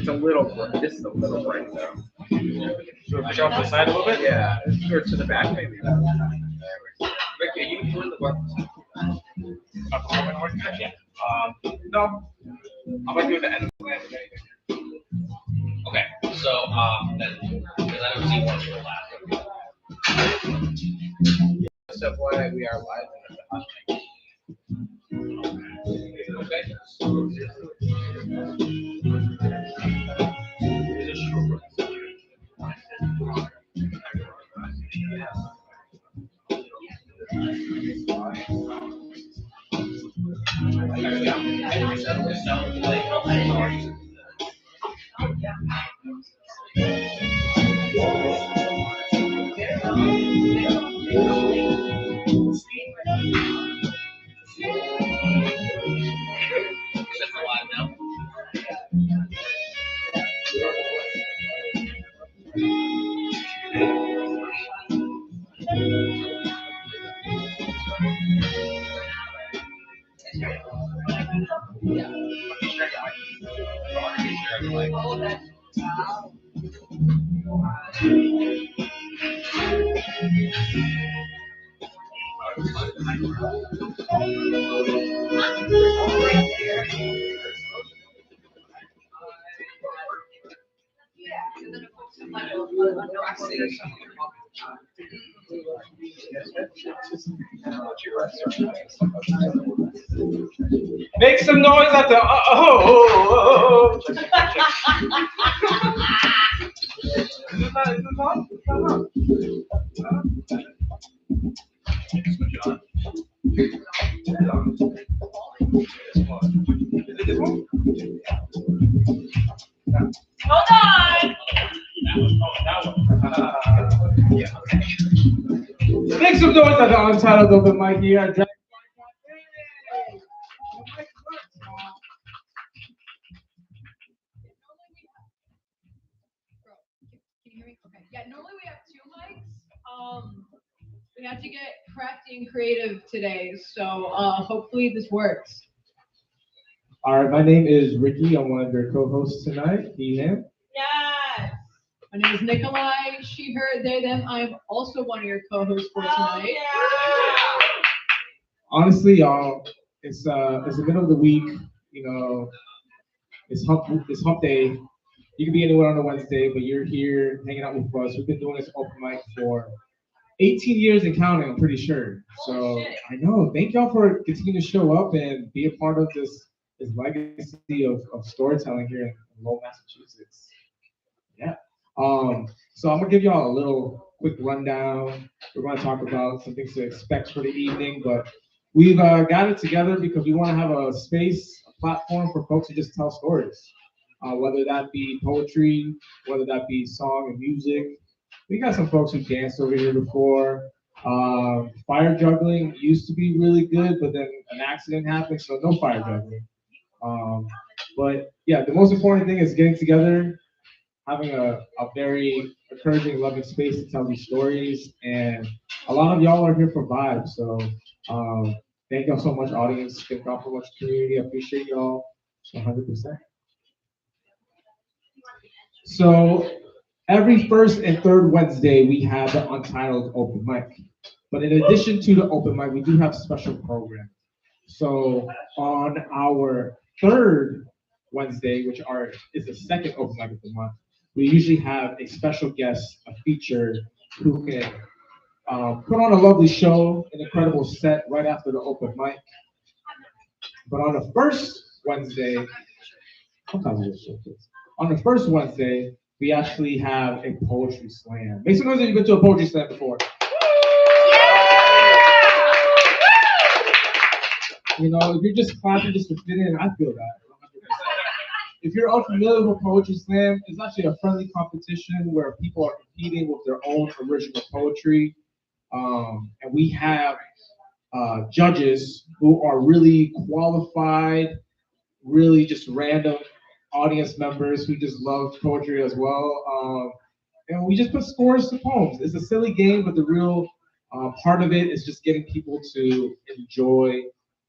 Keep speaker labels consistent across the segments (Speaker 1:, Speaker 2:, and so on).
Speaker 1: It's a little bright. This is a little bright though.
Speaker 2: Should we push off to the side a little bit?
Speaker 1: Yeah, or to the back maybe. Ricky, are you doing the work?
Speaker 2: Yeah. No. I'm gonna do the end.
Speaker 3: Okay, so then because I don't see one for last.
Speaker 1: So why we are live in the hot mic.
Speaker 3: That's alive now.
Speaker 2: Make some noise at the oh. Is this not? Is this on? It's not on. Switch it on. Turn it on. Is it this one?
Speaker 4: Hold on.
Speaker 2: That one. Yeah. Make some noise at the Untitled Open Mic here at Drag.
Speaker 4: Can you hear me? Okay. Yeah, normally we have two mics. We had to get crafty and creative today, so hopefully this works.
Speaker 2: All right, my name is Ricky. I'm one of your co-hosts tonight. He, him.
Speaker 4: Yes. My name is Nikolai. She, her, they, them. I'm also one of your co-hosts for tonight.
Speaker 2: Honestly, y'all, it's the middle of the week. You know, it's hump day. You can be anywhere on a Wednesday, but you're here hanging out with us. We've been doing this open mic for 18 years and counting, I'm pretty sure. So I know. Thank y'all for continuing to show up and be a part of this legacy of storytelling here in Lowell, Massachusetts. Yeah. So I'm gonna give y'all a little quick rundown. We're gonna talk about some things to expect for the evening, but we've gathered together because we want to have a space, a platform for folks to just tell stories. Whether that be poetry, whether that be song and music. We got some folks who danced over here before. Fire juggling used to be really good, but then an accident happened, so no fire juggling. But yeah, the most important thing is getting together, having a very encouraging, loving space to tell these stories. And a lot of y'all are here for vibes. So thank y'all so much, audience. Thank y'all so much, community. I appreciate y'all 100%. So every first and third Wednesday, we have the Untitled Open Mic. But in addition to the open mic, we do have special programs. So on our third Wednesday, which is the second open mic of the month, we usually have a special guest, a feature, who can put on a lovely show, an incredible set right after the open mic. But on the first Wednesday, sometimes we just show this. On the first Wednesday, we actually have a poetry slam. Make some noise if you've been to a poetry slam before. You know, if you're just clapping just to fit in, I feel that. If you're unfamiliar with poetry slam, it's actually a friendly competition where people are competing with their own original poetry. And we have judges who are really qualified, really just random audience members who just love poetry as well. And we just put scores to poems. It's a silly game, but the real part of it is just getting people to enjoy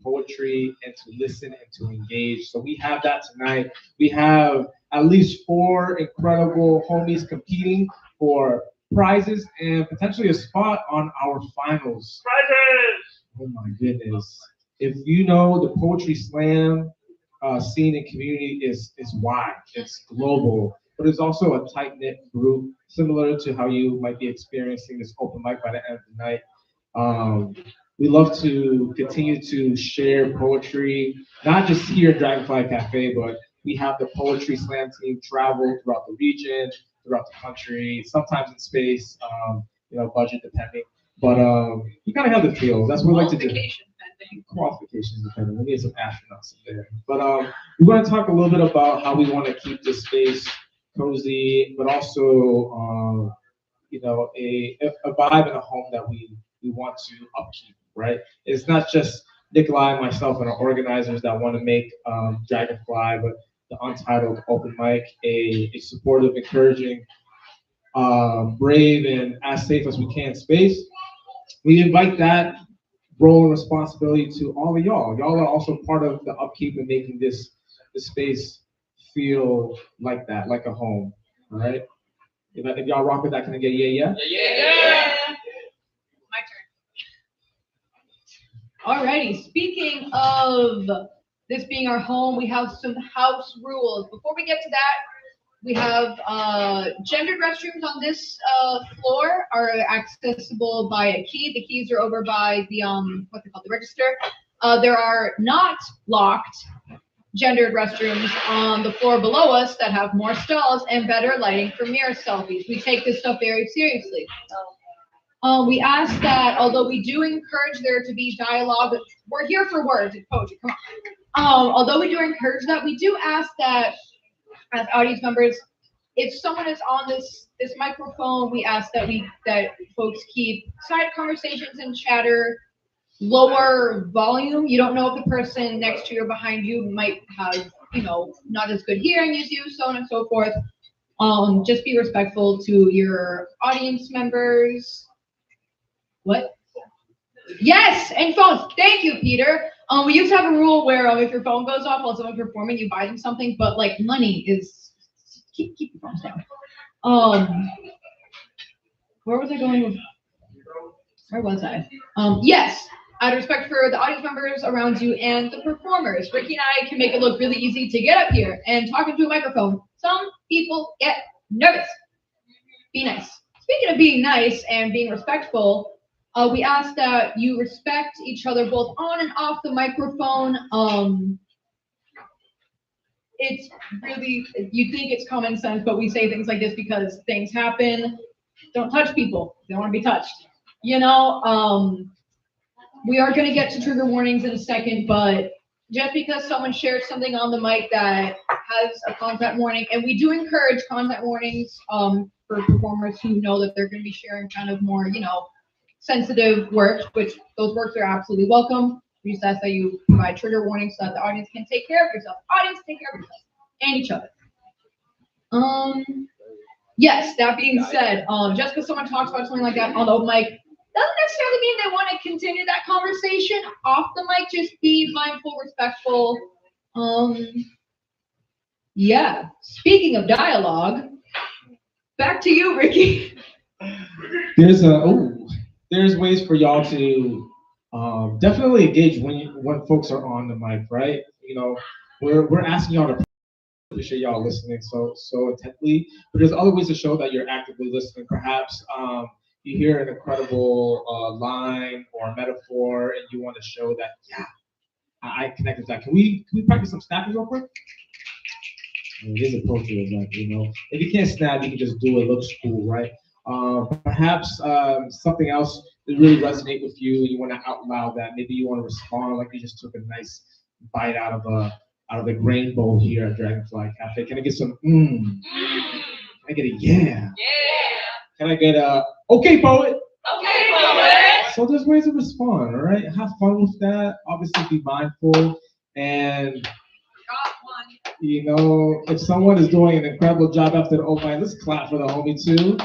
Speaker 2: poetry and to listen and to engage. So we have that tonight. We have at least 4 incredible homies competing for prizes and potentially a spot on our finals. Oh my goodness. If you know, the poetry slam scene and community is wide, it's global, but it's also a tight knit group, similar to how you might be experiencing this open mic by the end of the night. Um, we love to continue to share poetry, not just here at Dragonfly Cafe, but we have the poetry slam team travel throughout the region, throughout the country, sometimes in space, budget depending. But you kind of have the feel. That's what we like to do.
Speaker 4: Qualification pending.
Speaker 2: Qualifications depending. We need some astronauts in there. But we want to talk a little bit about how we want to keep this space cozy, but also a vibe and a home that we want to upkeep. Right? It's not just Nikolai and myself and our organizers that want to make Dragonfly, but the Untitled open mic a supportive, encouraging, brave, and as safe as we can space. We invite that role and responsibility to all of y'all. Y'all are also part of the upkeep and making this space feel like that, like a home. All right. If y'all rock with that, can I get a yeah?
Speaker 3: Yeah.
Speaker 4: My turn. Alrighty. Speaking of this being our home, we have some house rules. Before we get to that, we have gendered restrooms on this floor are accessible by a key. The keys are over by the what's it called, the register. There are not locked gendered restrooms on the floor below us that have more stalls and better lighting for mirror selfies. We take this stuff very seriously. We ask that although we do encourage there to be dialogue, we're here for words and poetry. Come on. Although we do encourage that, we do ask that as audience members, if someone is on this microphone, we ask that folks keep side conversations and chatter lower volume. You don't know if the person next to you or behind you might have, not as good hearing as you, so on and so forth. Just be respectful to your audience members. What? Yes, and phones. Thank you, Peter. We used to have a rule where if your phone goes off while someone's performing, you buy them something, but like money is keep your phones down. Where was I going with? Where was I? Yes, out of respect for the audience members around you and the performers, Ricky and I can make it look really easy to get up here and talk into a microphone. Some people get nervous. Be nice. Speaking of being nice and being respectful, we ask that you respect each other both on and off the microphone. It's really, you think it's common sense, but we say things like this because things happen. Don't touch people. They don't want to be touched. We are going to get to trigger warnings in a second, but just because someone shares something on the mic that has a content warning, and we do encourage content warnings for performers who know that they're going to be sharing kind of more, sensitive works, which those works are absolutely welcome. We just ask that you provide trigger warnings so that the audience can take care of yourself. Audience, take care of yourself and each other. Yes, that being said, just because someone talks about something like that on the open mic doesn't necessarily mean they want to continue that conversation off the mic. Just be mindful, respectful. Yeah. Speaking of dialogue, back to you, Ricky.
Speaker 2: There's ways for y'all to definitely engage when folks are on the mic, right? We're asking y'all to appreciate y'all listening so intently, but there's other ways to show that you're actively listening. Perhaps you hear an incredible line or metaphor, and you want to show that I connect with that. Can we practice some snapping real quick? It is a poetry event, If you can't snap, you can just do it. Looks cool, right? Perhaps something else that really resonate with you. You want to out loud that. Maybe you want to respond like you just took a nice bite out of the grain bowl here at Dragonfly Cafe. Can I get some? Can I get a yeah?
Speaker 3: Yeah.
Speaker 2: Can I get a okay, poet?
Speaker 3: Okay, poet.
Speaker 2: So there's ways to respond. All right, have fun with that. Obviously, be mindful and. If someone is doing an incredible job after the open mic, let's clap for the homie too.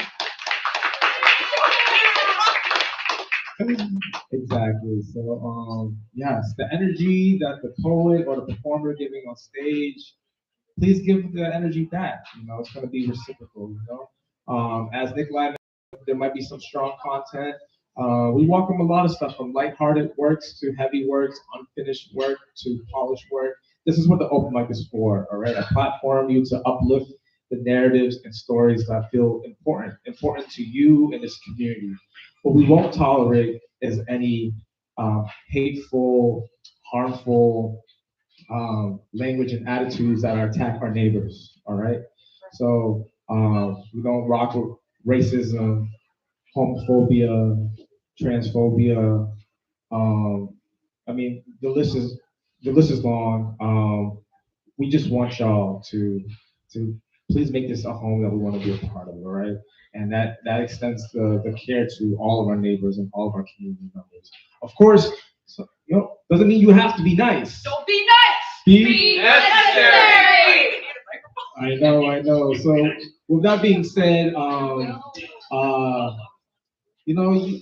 Speaker 2: Exactly. So, yes, the energy that the poet or the performer giving on stage, please give the energy back. It's going to be reciprocal. As Nikolai mentioned, there might be some strong content. We welcome a lot of stuff from lighthearted works to heavy works, unfinished work to polished work. This is what the open mic is for, all right? A platform you to uplift the narratives and stories that feel important to you in this community. What we won't tolerate is any hateful, harmful language and attitudes that attack our neighbors, all right? So we don't rock with racism, homophobia, transphobia. I mean, the list is long. We just want y'all to please make this a home that we want to be a part of, all right? And that extends the care to all of our neighbors and all of our community members. Of course, so, doesn't mean you have to be nice.
Speaker 4: Don't be nice.
Speaker 2: Be
Speaker 4: necessary.
Speaker 2: I know. So with that being said, you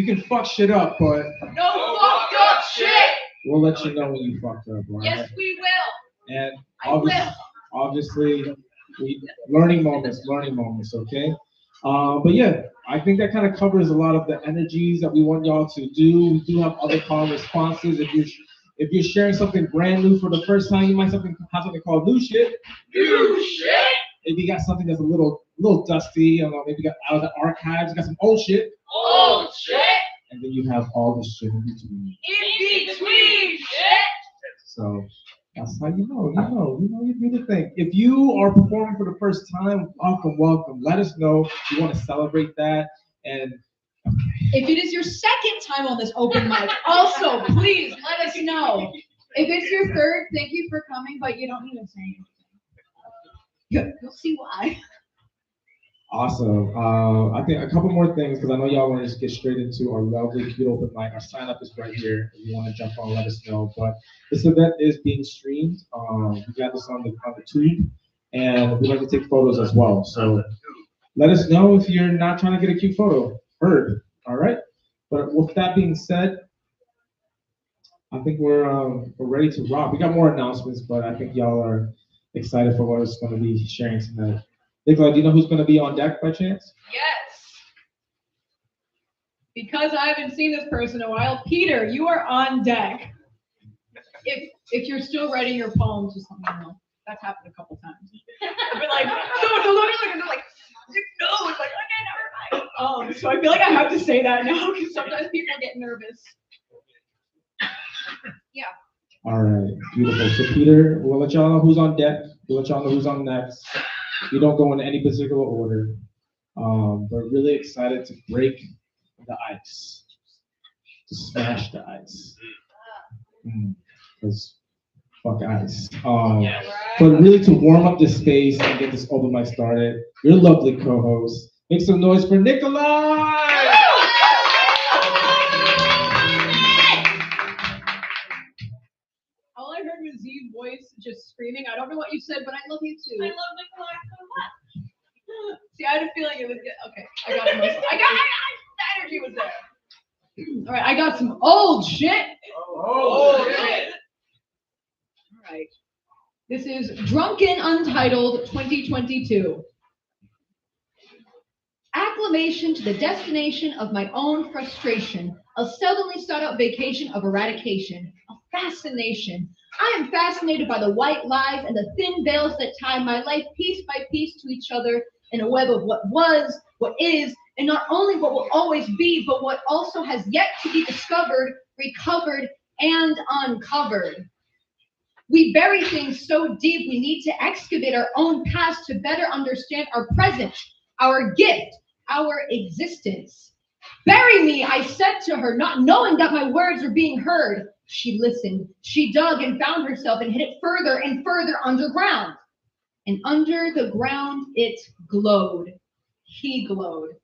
Speaker 2: can fuck shit up, but
Speaker 4: No fucked up shit.
Speaker 2: we'll let you know when you fucked up, all right?
Speaker 4: Yes, we will.
Speaker 2: And
Speaker 4: I will.
Speaker 2: obviously, learning moments, okay? But yeah, I think that kind of covers a lot of the energies that we want y'all to do. We do have other call responses. If you're sharing something brand new for the first time, you might have something called new shit.
Speaker 4: New shit.
Speaker 2: Maybe you got something that's a little dusty. I don't know. Maybe you got out of the archives. You got some old shit.
Speaker 4: Old shit.
Speaker 2: And then you have all this shit in between.
Speaker 4: In between shit.
Speaker 2: So that's how you know. You do the thing. If you are performing for the first time, welcome. Let us know. We want to celebrate that. And
Speaker 4: if it is your second time on this open mic, also please let us know. If it's your third, thank you for coming, but you don't need to say anything. You'll see why.
Speaker 2: awesome. I think a couple more things because I know y'all want to just get straight into our lovely, cute open mic. Our sign up is right here. If you want to jump on, let us know. But this event is being streamed. We got this on the tube, and we like to take photos as well. So let us know if you're not trying to get a cute photo. Heard. All right. But with that being said, I think we're ready to rock. We got more announcements, but I think y'all are excited for what it's going to be sharing tonight. Nicola, do you know who's going to be on deck by chance?
Speaker 4: Yes. Because I haven't seen this person in a while, Peter, you are on deck. If you're still writing your poems, just let me know. That's happened a couple times. I've been like, no, and they're like, no, it's like, okay, never mind. So I feel like I have to say that now because sometimes people get nervous. Yeah.
Speaker 2: All right, beautiful. So Peter, we'll let y'all know who's on deck. We'll let y'all know who's on next. We don't go in any particular order. But really excited to break the ice, to smash the ice. Because fuck ice. But really to warm up this space and get this open mic started, your lovely co-host, make some noise for Nikolai!
Speaker 4: All I heard was Z's voice just screaming. I don't know what you said, but I love you too. I love Nikolai so much. See, I had a feeling it was good. Okay, I got the most. The energy was there. All right, I got some old shit.
Speaker 1: Oh, shit.
Speaker 4: All right. This is Drunken Untitled 2022. Acclamation to the destination of my own frustration, a seldomly sought out vacation of eradication, a fascination. I am fascinated by the white lies and the thin veils that tie my life piece by piece to each other in a web of what was, what is, and not only what will always be, but what also has yet to be discovered, recovered, and uncovered. We bury things so deep we need to excavate our own past to better understand our present, our gift, our existence. Bury me, I said to her, not knowing that my words were being heard. She listened, she dug and found herself and hid it further and further underground. And under the ground it glowed. He glowed.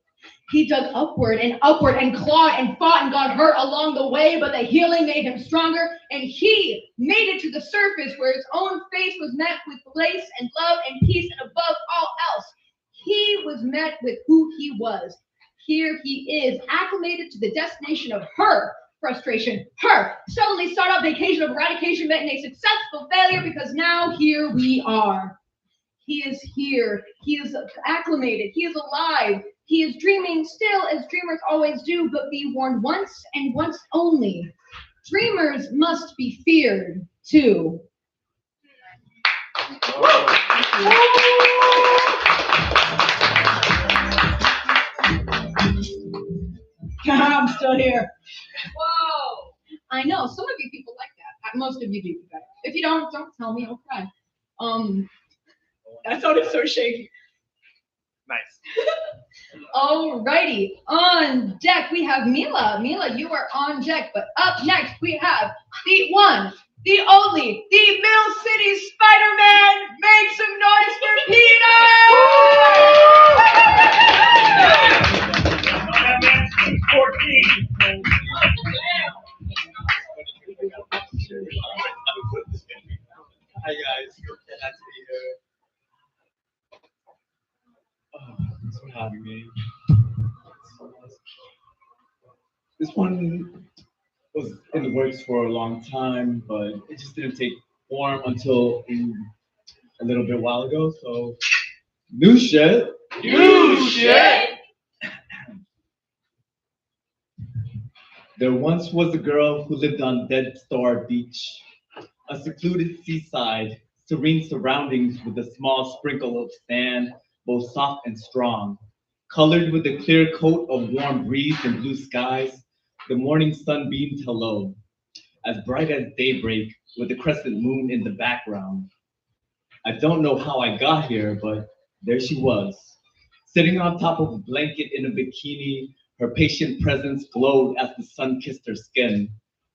Speaker 4: He dug upward and clawed and fought and got hurt along the way, but the healing made him stronger, and he made it to the surface where his own face was met with grace and love and peace, and above all else, he was met with who he was. Here he is, acclimated to the destination of her frustration. Her suddenly start out vacation of eradication met in a successful failure because now here we are. He is here. He is acclimated. He is alive. He is dreaming still, as dreamers always do, but be warned once and once only. Dreamers must be feared too. I'm still here. Whoa. I know. Some of you people like that. Most of you do. If you don't tell me. I'll cry. Um, that sounded so shaky.
Speaker 1: Nice.
Speaker 4: Alrighty. On deck, we have Mila. Mila, you are on deck. But up next, we have the one, the only, the Mill City Spider-Man. Make some noise for Peter!
Speaker 1: That man's 14.
Speaker 5: Hi guys, glad to be here. Thanks for having me. This one was in the works for a long time, but it just didn't take form until a little bit while ago. So new shit.
Speaker 1: You shit.
Speaker 5: There once was a girl who lived on Dead Star Beach, a secluded seaside, serene surroundings with a small sprinkle of sand, both soft and strong. Colored with a clear coat of warm breeze and blue skies, the morning sun beamed hello, as bright as daybreak with the crescent moon in the background. I don't know how I got here, but there she was, sitting on top of a blanket in a bikini. Her patient presence glowed as the sun kissed her skin.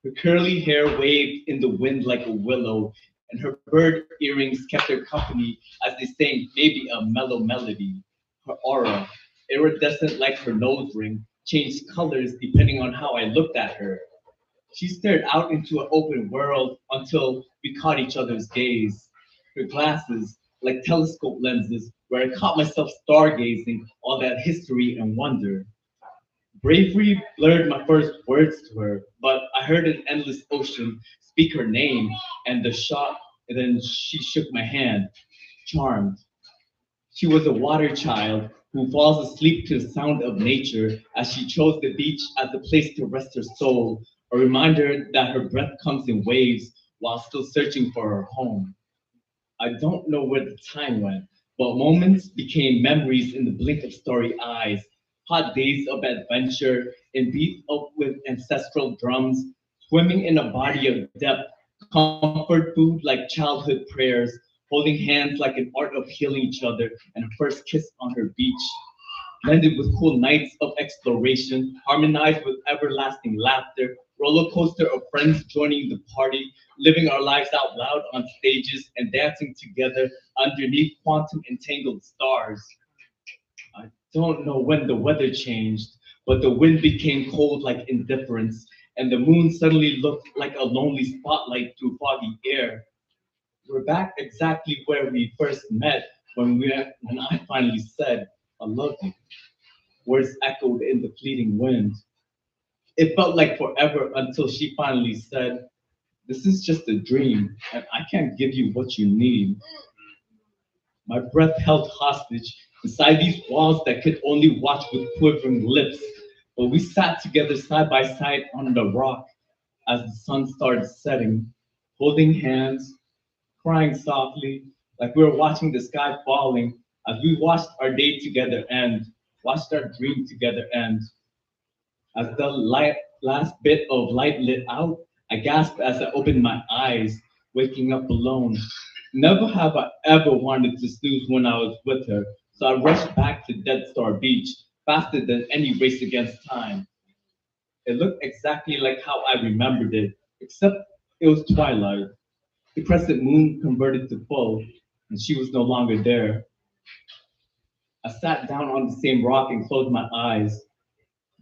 Speaker 5: Her curly hair waved in the wind like a willow, and her bird earrings kept her company as they sang maybe a mellow melody. Her aura, iridescent like her nose ring, changed colors depending on how I looked at her. She stared out into an open world until we caught each other's gaze. Her glasses, like telescope lenses, where I caught myself stargazing all that history and wonder. Bravery blurred my first words to her, but I heard an endless ocean speak her name, and the shot, and then she shook my hand, charmed. She was a water child who falls asleep to the sound of nature as she chose the beach as a place to rest her soul, a reminder that her breath comes in waves while still searching for her home. I don't know where the time went, but moments became memories in the blink of starry eyes. Hot days of adventure and beat up with ancestral drums, swimming in a body of depth, comfort food like childhood prayers, holding hands like an art of healing each other, and a first kiss on her beach, blended with cool nights of exploration, harmonized with everlasting laughter, roller coaster of friends joining the party, living our lives out loud on stages and dancing together underneath quantum entangled stars. I don't know when the weather changed, but the wind became cold like indifference, and the moon suddenly looked like a lonely spotlight through foggy air. We're back exactly where we first met when I finally said, I love you. Words echoed in the fleeting wind. It felt like forever until she finally said, this is just a dream, and I can't give you what you need. My breath held hostage inside these walls that could only watch with quivering lips. But we sat together side by side on the rock as the sun started setting, holding hands, crying softly, like we were watching the sky falling as we watched our day together end, watched our dream together end. As the last bit of light lit out, I gasped as I opened my eyes, waking up alone. Never have I ever wanted to snooze when I was with her, so I rushed back to Dead Star Beach faster than any race against time. It looked exactly like how I remembered it, except it was twilight. The crescent moon converted to full, and she was no longer there. I sat down on the same rock and closed my eyes.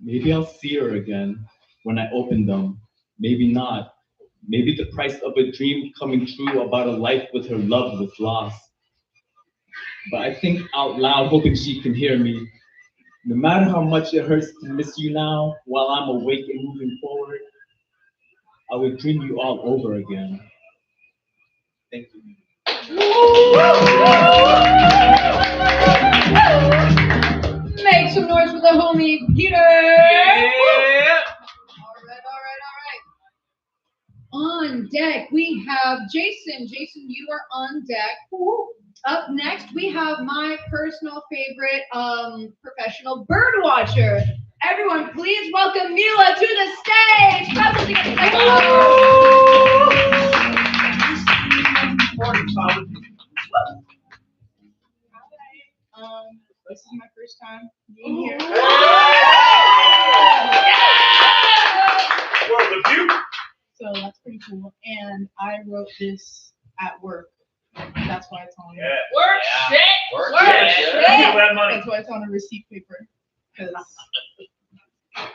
Speaker 5: Maybe I'll see her again when I open them. Maybe not. Maybe the price of a dream coming true about a life with her love was lost. But I think out loud, hoping she can hear me. No matter how much it hurts to miss you now while I'm awake and moving forward,
Speaker 2: I would dream you all over again.
Speaker 5: Thank you.
Speaker 4: Make some noise for the homie Peter.
Speaker 1: Yeah.
Speaker 4: All right. On deck, we have Jason. Jason, you are on deck. Up next, we have my personal favorite professional bird watcher. Everyone, please welcome Mila to the stage.
Speaker 6: This is my first time being here.
Speaker 1: Well, the view.
Speaker 6: So that's pretty cool. And I wrote this at work. That's why it's on.
Speaker 1: Yeah.
Speaker 4: Work shit.
Speaker 3: Work
Speaker 1: Yeah.
Speaker 3: shit.
Speaker 1: Give that money.
Speaker 6: That's why it's on a receipt paper. Because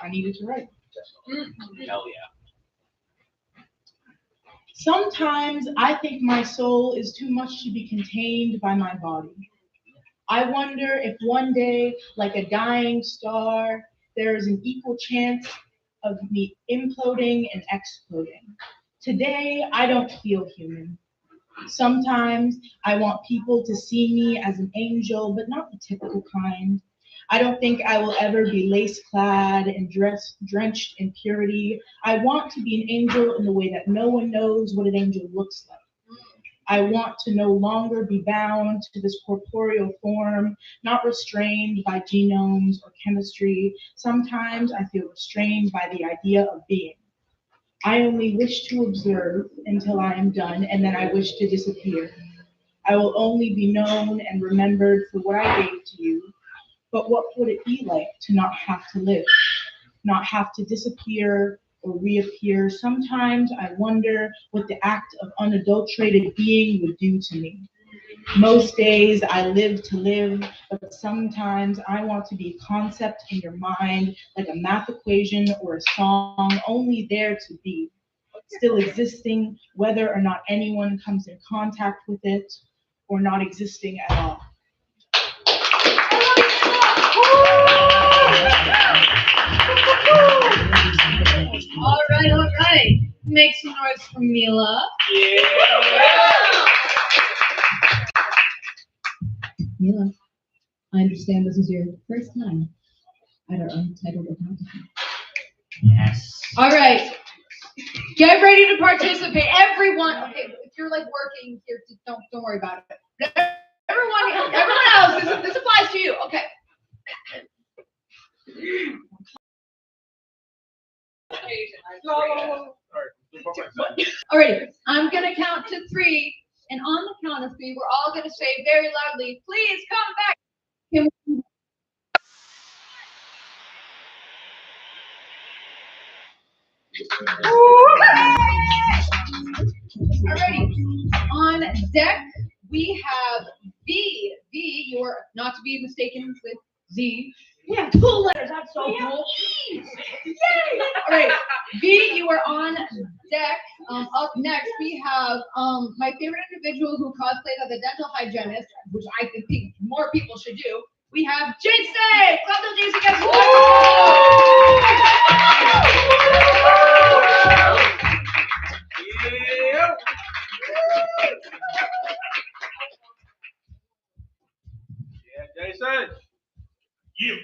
Speaker 6: I needed to write.
Speaker 3: Hell yeah.
Speaker 6: Sometimes I think my soul is too much to be contained by my body. I wonder if one day, like a dying star, there is an equal chance of me imploding and exploding. Today, I don't feel human. Sometimes I want people to see me as an angel, but not the typical kind. I don't think I will ever be lace-clad and drenched in purity. I want to be an angel in the way that no one knows what an angel looks like. I want to no longer be bound to this corporeal form, not restrained by genomes or chemistry. Sometimes I feel restrained by the idea of being. I only wish to observe until I am done, and then I wish to disappear. I will only be known and remembered for what I gave to you. But what would it be like to not have to live, not have to disappear or reappear? Sometimes I wonder what the act of unadulterated being would do to me. Most days I live to live, but sometimes I want to be a concept in your mind, like a math equation or a song, only there to be, still existing, whether or not anyone comes in contact with it, or not existing at all.
Speaker 4: All right. Make some noise for Mila. Mila, I understand this is your first time at our Untitled account.
Speaker 3: Yes.
Speaker 4: All right. Get ready to participate. Everyone, okay, if you're like working here, don't worry about it. Everyone else, this applies to you. Okay. Alrighty, I'm gonna count to 3, and on the count of 3, we're all gonna say very loudly, "Please come back." Can we- Alrighty, on deck we have V. V, you are not to be mistaken with Z. Yeah, 2 letters. That's so cool. Yay! All right, V, you are on deck. Up next, we have my favorite individual who cosplays as a dental hygienist, which I think more people should do. We have Jason. Clap to Jason again.
Speaker 1: Yeah. Yeah, Jason. You.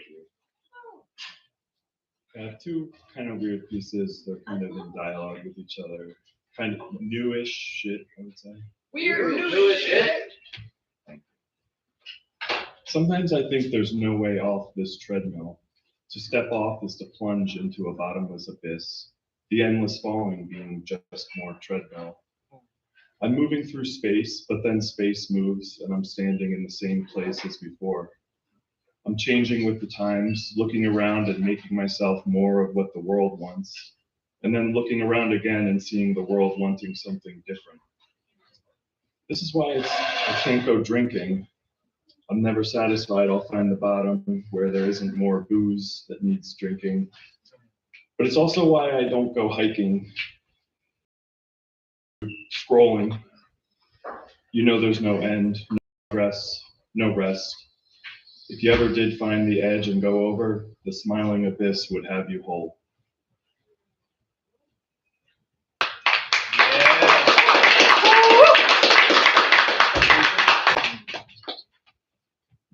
Speaker 7: I have 2 kind of weird pieces. They're kind of in dialogue with each other. Kind of newish shit, I would say.
Speaker 4: Weird new shit.
Speaker 7: Sometimes I think there's no way off this treadmill. To step off is to plunge into a bottomless abyss, the endless falling being just more treadmill. I'm moving through space, but then space moves and I'm standing in the same place as before. I'm changing with the times, looking around and making myself more of what the world wants, and then looking around again and seeing the world wanting something different. This is why I can't go drinking. I'm never satisfied. I'll find the bottom where there isn't more booze that needs drinking. But it's also why I don't go hiking, scrolling. You know there's no end, no progress, no rest. If you ever did find the edge and go over, the smiling abyss would have you whole.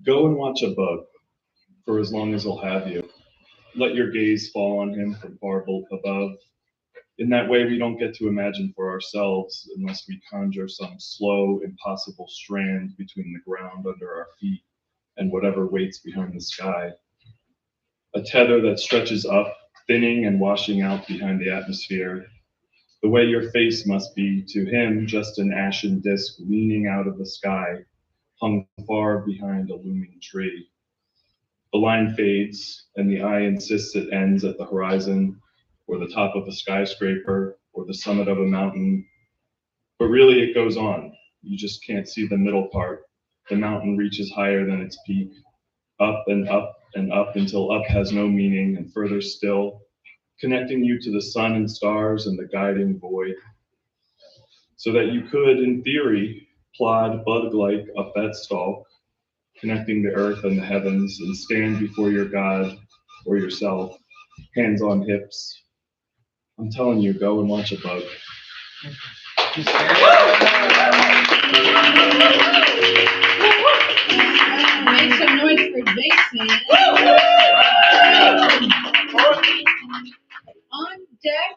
Speaker 7: Go and watch a bug for as long as he'll have you. Let your gaze fall on him from far above. In that way, we don't get to imagine for ourselves unless we conjure some slow, impossible strand between the ground under our feet and whatever waits behind the sky. A tether that stretches up, thinning and washing out behind the atmosphere. The way your face must be to him just an ashen disk leaning out of the sky, hung far behind a looming tree. The line fades, and the eye insists it ends at the horizon, or the top of a skyscraper, or the summit of a mountain. But really, it goes on. You just can't see the middle part. The mountain reaches higher than its peak, up and up and up until up has no meaning, and further still, connecting you to the sun and stars and the guiding void, so that you could, in theory, plod bug-like up that stalk, connecting the earth and the heavens, and stand before your God or yourself, hands on hips. I'm telling you, go and watch a bug.
Speaker 4: Make some noise for Jason. On deck,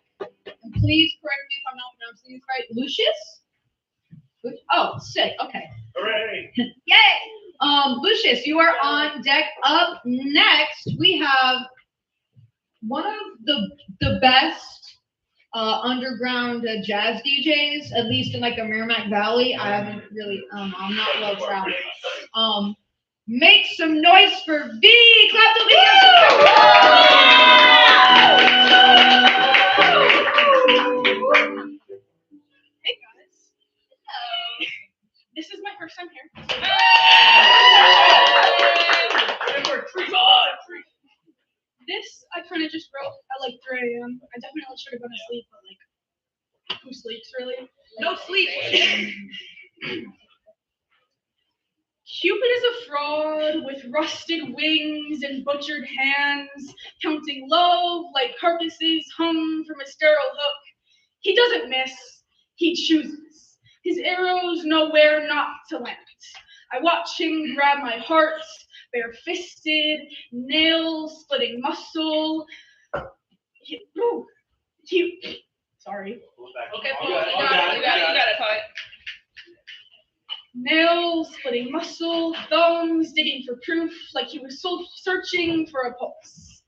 Speaker 4: and please correct me if I'm not pronouncing this right, Lucius? Oh, sick, okay.
Speaker 1: Hooray!
Speaker 4: Yay! Lucius, you are on deck. Up next, we have one of the best underground jazz DJs, at least in like the Merrimack Valley. I haven't really, I'm not well traveled. Make some noise for V. Clap the
Speaker 6: Hey guys. This is my first time here. This I kind of just wrote at like 3 a.m. I definitely should have gone to sleep, but like, who sleeps really?
Speaker 4: No sleep.
Speaker 6: Cupid is a fraud with rusted wings and butchered hands, counting love like carcasses hung from a sterile hook. He doesn't miss, he chooses. His arrows know where not to land. I watch him grab my heart, bare-fisted, nail-splitting muscle. Sorry.
Speaker 4: Okay, you got it, Todd.
Speaker 6: Nail-splitting muscle, thumbs digging for proof, like he was searching for a pulse.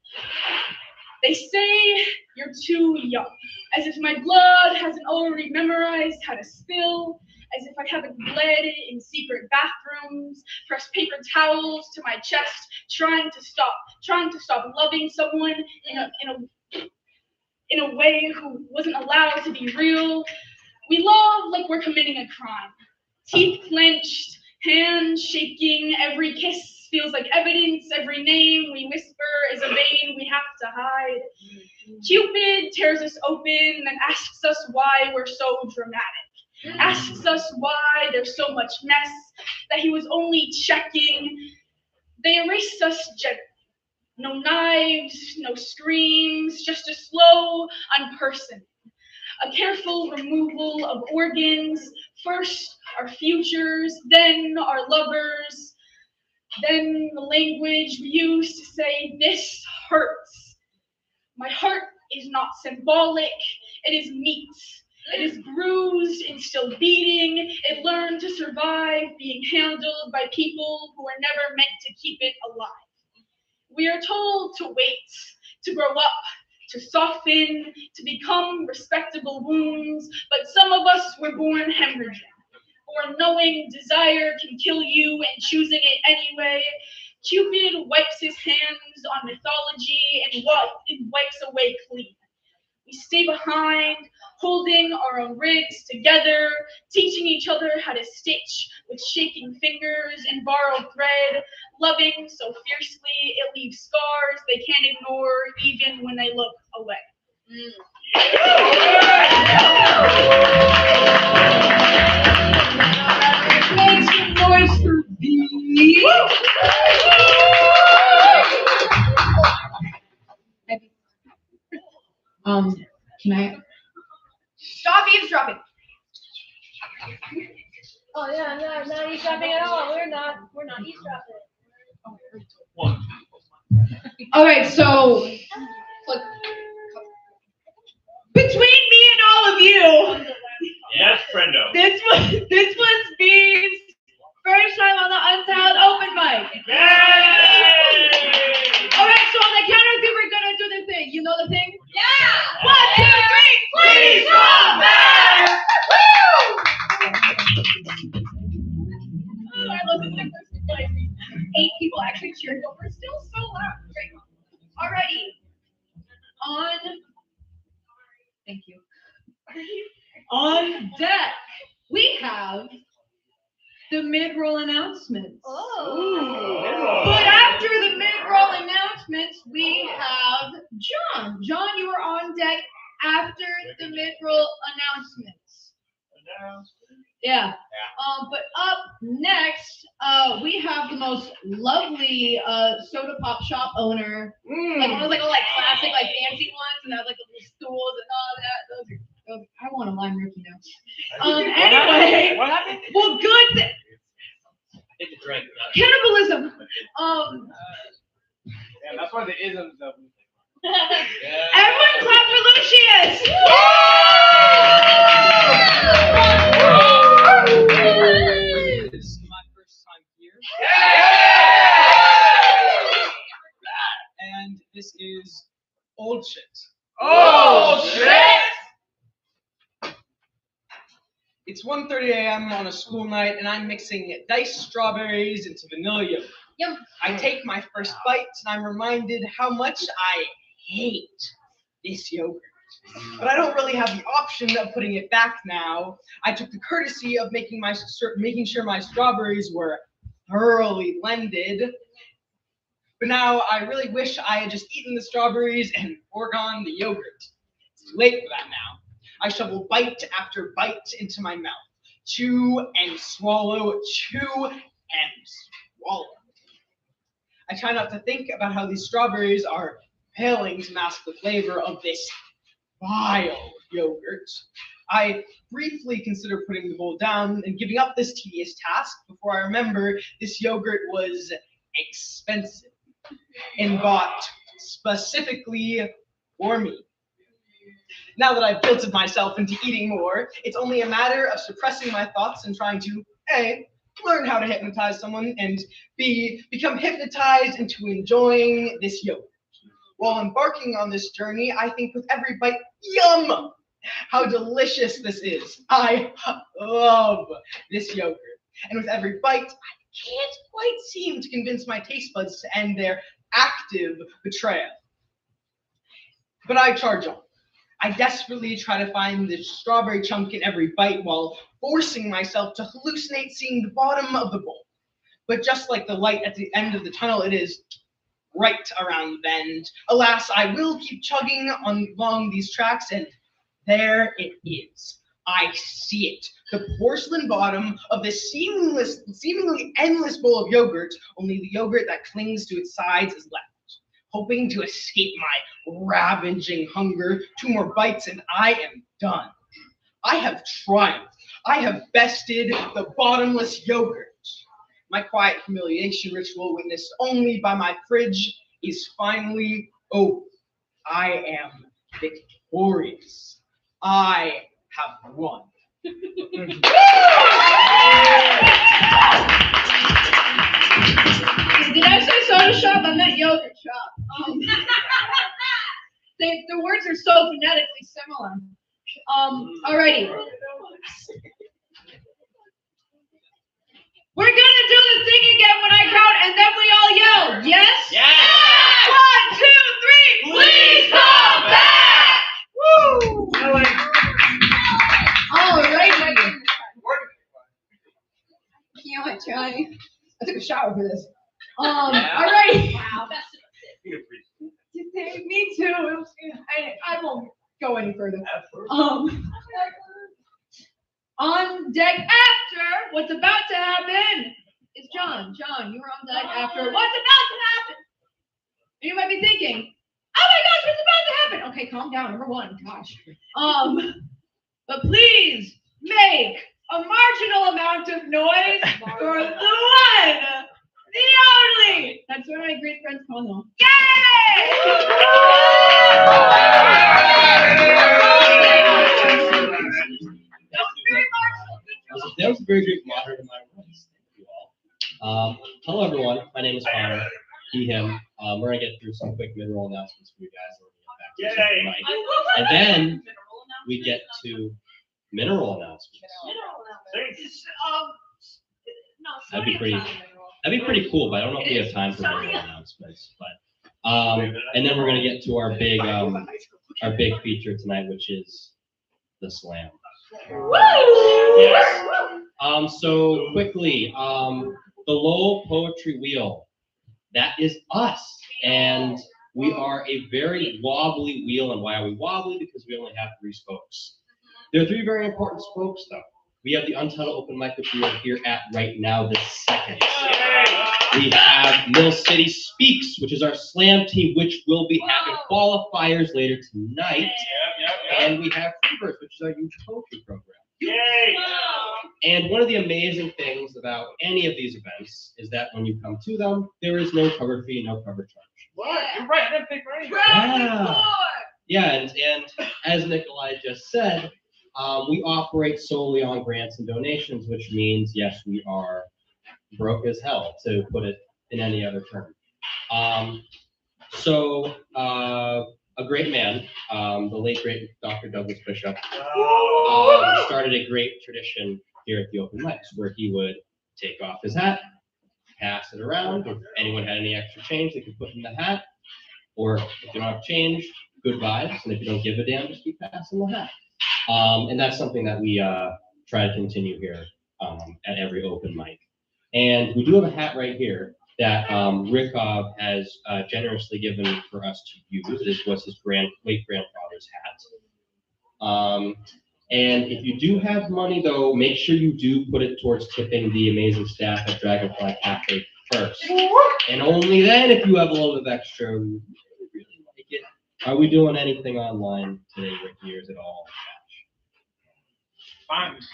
Speaker 6: They say you're too young, as if my blood hasn't already memorized how to spill, as if I haven't bled in secret bathrooms, pressed paper towels to my chest, trying to stop loving someone in a way who wasn't allowed to be real. We love like we're committing a crime. Teeth clenched, hands shaking, every kiss feels like evidence, every name we whisper is a vein we have to hide. Cupid tears us open and asks us why we're so dramatic. Asks us why there's so much mess, that he was only checking. They erased us gently. No knives, no screams, just a slow unpersoning. A careful removal of organs, first our futures, then our lovers, then the language we use to say this hurts. My heart is not symbolic, it is meat. It is bruised and still beating. It learned to survive being handled by people who were never meant to keep it alive. We are told to wait, to grow up, to soften, to become respectable wounds, but some of us were born hemorrhaging, or knowing desire can kill you and choosing it anyway. Cupid wipes his hands on mythology and wipes away clean. We stay behind, holding our own ribs together, teaching each other how to stitch with shaking fingers and borrowed thread, loving so fiercely it leaves scars they can't ignore even when they look away.
Speaker 4: Make some noise for V. Can I stop eavesdropping?
Speaker 8: Oh yeah, not eavesdropping at all. We're not eavesdropping.
Speaker 4: All right, so between me and all of you,
Speaker 3: Yes, friendo.
Speaker 4: this was Bean's first time on the Untitled open mic. All right, so on the count of three, we're gonna do the thing. You know the thing? Yeah. 1, 2, 3. Please come back. Woo! Oh, I love this. Like 8 people actually cheered, but we're still so loud. Great. Alrighty. Thank you. On deck, we have the mid-roll announcements.
Speaker 3: Oh.
Speaker 4: But after the mid-roll announcements, we have John. John, you are on deck after the mid-roll announcements. Yeah. But up next, we have the most lovely soda pop shop owner. Like one of those like classic like fancy ones, and have like the little stools and all that. Those I want a lime rookie now. Anyway,
Speaker 1: What happened?
Speaker 4: well, good.
Speaker 3: Take a drink.
Speaker 4: Cannibalism.
Speaker 1: Yeah, that's one of the isms of.
Speaker 4: Everyone clap for Lucius.
Speaker 8: This is my first time here. And this is old shit.
Speaker 1: Oh shit!
Speaker 8: It's 1:30 a.m. on a school night, and I'm mixing diced strawberries into vanilla yogurt.
Speaker 4: Yum.
Speaker 8: I take my first bite, and I'm reminded how much I hate this yogurt. But I don't really have the option of putting it back now. I took the courtesy of making sure my strawberries were thoroughly blended. But now I really wish I had just eaten the strawberries and foregone the yogurt. It's too late for that now. I shovel bite after bite into my mouth. Chew and swallow, chew and swallow. I try not to think about how these strawberries are failing to mask the flavor of this vile yogurt. I briefly consider putting the bowl down and giving up this tedious task before I remember this yogurt was expensive and bought specifically for me. Now that I've guilted myself into eating more, it's only a matter of suppressing my thoughts and trying to A, learn how to hypnotize someone, and B, become hypnotized into enjoying this yogurt. While embarking on this journey, I think with every bite, yum, how delicious this is. I love this yogurt. And with every bite, I can't quite seem to convince my taste buds to end their active betrayal. But I charge on. I desperately try to find the strawberry chunk in every bite while forcing myself to hallucinate seeing the bottom of the bowl. But just like the light at the end of the tunnel, it is right around the bend. Alas, I will keep chugging along these tracks, and there it is. I see it. The porcelain bottom of this seemingly endless bowl of yogurt, only the yogurt that clings to its sides is left. Hoping to escape my ravaging hunger, 2 more bites and I am done. I have triumphed. I have bested the bottomless yogurt. My quiet humiliation ritual, witnessed only by my fridge, is finally over. I am victorious. I have won.
Speaker 4: Did I say soda shop? I meant yogurt shop. The words are so phonetically similar. Alrighty. We're gonna do the thing again when I count, and then we all yell. Yes?
Speaker 3: Yeah.
Speaker 4: 1, 2, 3. Please come back. Woo! Alrighty. You know what, Charlie? I took a shower for this. Alrighty. Wow. Me too. I won't go any further. On deck after what's about to happen is John. John, you're on deck after what's about to happen. And you might be thinking, oh my gosh, what's about to happen? Okay, calm down. Number 1, gosh. But please make a marginal amount of noise for the one, the only,
Speaker 6: Oh no.
Speaker 9: That was a very good modern of my voice. Thank you all. Hello everyone. My name is Connor. He, him. We're gonna get through some quick mid-roll announcements for you guys. And we'll get back to the mic. And then we get to mineral announcements. That'd be pretty cool, but I don't know if we have time for mineral announcements. But and then we're gonna get to our big feature tonight, which is the slam. Yes. So quickly, the Lowell Poetry Wheel, that is us. And we are a very wobbly wheel. And why are we wobbly? Because we only have 3 spokes. There are 3 very important spokes, though. We have the Untitled Open Mic, which we are here at right now this second. We have Mill City Speaks, which is our slam team, which will be having qualifiers later tonight. And we have Freebirds, which is our huge poetry program. Yay! And one of the amazing things about any of these events is that when you come to them, there is no cover fee, no cover charge.
Speaker 1: What? You're right. I didn't think right.
Speaker 9: Yeah, and as Nikolai just said, we operate solely on grants and donations, which means, yes, we are broke as hell, to put it in any other term. So a great man, the late great Dr. Douglas Bishop, started a great tradition here at the open mics where he would take off his hat, pass it around. If anyone had any extra change, they could put in the hat. Or if you don't have change, good vibes. And if you don't give a damn, just keep passing the hat. And that's something that we try to continue here at every open mic. And we do have a hat right here that Rikov has generously given for us to use. This was his late grandfather's hat. And if you do have money, though, make sure you do put it towards tipping the amazing staff at Dragonfly Cafe first. And only then, if you have a little bit of extra, we really like it. Are we doing anything online today, Ricky, or is it all
Speaker 1: Fine.
Speaker 9: cash?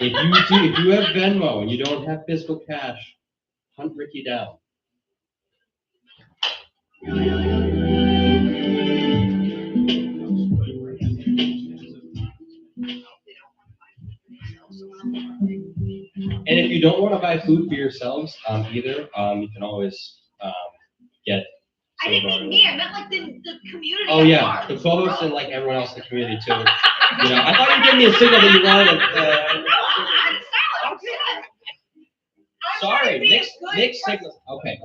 Speaker 9: If you have Venmo and you don't have physical cash, hunt Ricky down. And if you don't want to buy food for yourselves either, you can always get.
Speaker 4: I didn't mean me. I meant like the community.
Speaker 9: Oh yeah, the co-hosts and like everyone else in the community too. You know, I thought you were giving me a signal that you wanted. Sorry, Nick signals. Okay.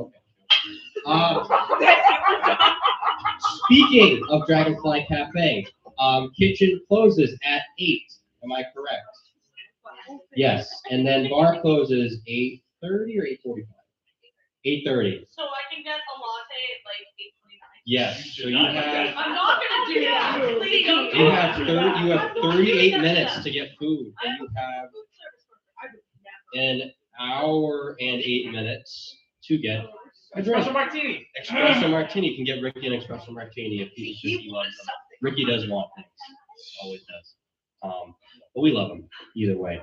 Speaker 9: Speaking of Dragonfly Cafe, kitchen closes at 8. Am I correct? Yes, and then bar closes 8:30 or 8:45. 8:30.
Speaker 10: So I can get a latte at like 8:29.
Speaker 9: Yes. So you have.
Speaker 10: I'm not gonna do that. Please don't do
Speaker 9: You
Speaker 10: that.
Speaker 9: have 38 minutes to get food, and you have an hour and 8 minutes to get a drink.
Speaker 1: Espresso martini.
Speaker 9: Espresso martini. You can get Ricky an espresso martini if he loves them. Ricky does want things. Always does. But we love him either way.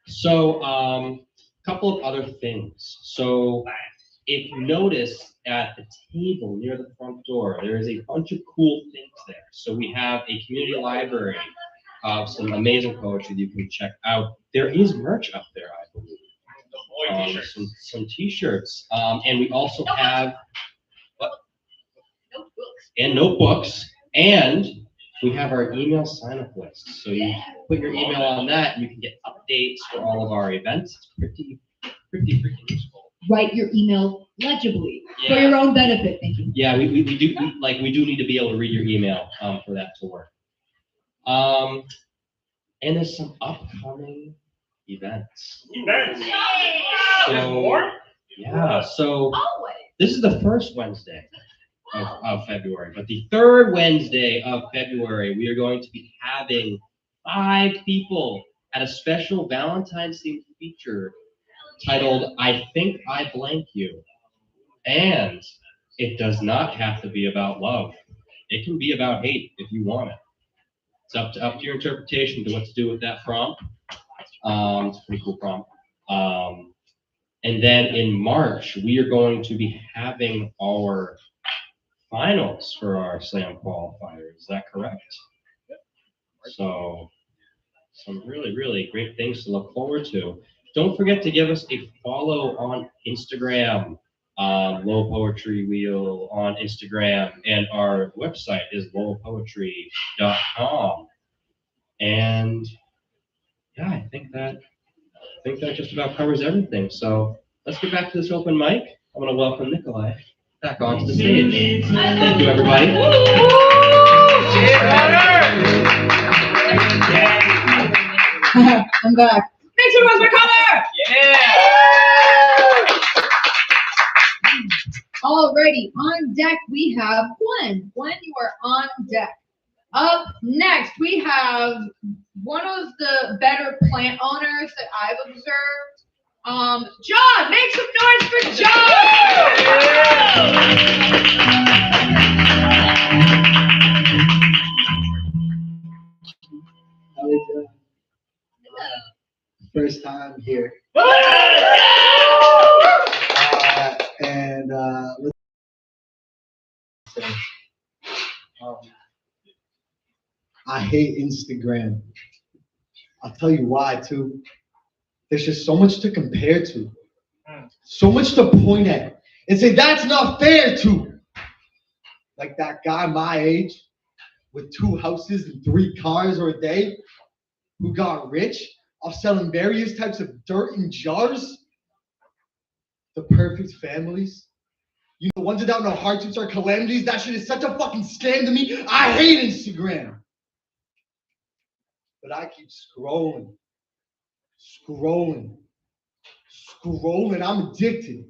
Speaker 9: So, couple of other things. So, if you notice at the table near the front door, there is a bunch of cool things there. So we have a community library of some amazing poetry that you can check out. There is merch up there, I believe. Some t-shirts. And we also have notebooks. And we have our email sign-up list. So you put your email on that, and you can get updates for all of our events. It's pretty freaking useful.
Speaker 4: Write your email legibly for your own benefit. Thank you.
Speaker 9: Yeah, we do need to be able to read your email for that to work. And there's some upcoming events. So, yeah, so this is the first Wednesday of February, but the third Wednesday of February, we are going to be having 5 people at a special Valentine's themed feature titled "I Think I Blank You." And it does not have to be about love. It can be about hate if you want it. It's up to your interpretation to what to do with that prompt. It's a pretty cool prompt. And And then in March, we are going to be having our finals for our slam qualifiers. Is that correct? So some really, really great things to look forward to. Don't forget to give us a follow on Instagram, Low Poetry Wheel on Instagram, and our website is lowpoetry.com. And yeah, I think that just about covers everything. So let's get back to this open mic. I'm going to welcome Nikolai back onto the stage. Thank you, everybody.
Speaker 4: I'm back. Make some noise for Connor!
Speaker 1: Yeah.
Speaker 4: Alrighty, on deck we have Gwen. Gwen, you are on deck. Up next, we have one of the better plant owners that I've observed. John, make some noise for John!
Speaker 11: How we doing? First time here. Let's say, I hate Instagram. I'll tell you why too. There's just so much to compare to, so much to point at and say that's not fair to. Like that guy my age with 2 houses and 3 cars or a day who got rich off selling various types of dirt in jars. The perfect families. You know, the ones without no hardships or calamities. That shit is such a fucking scam to me. I hate Instagram. But I keep scrolling. I'm addicted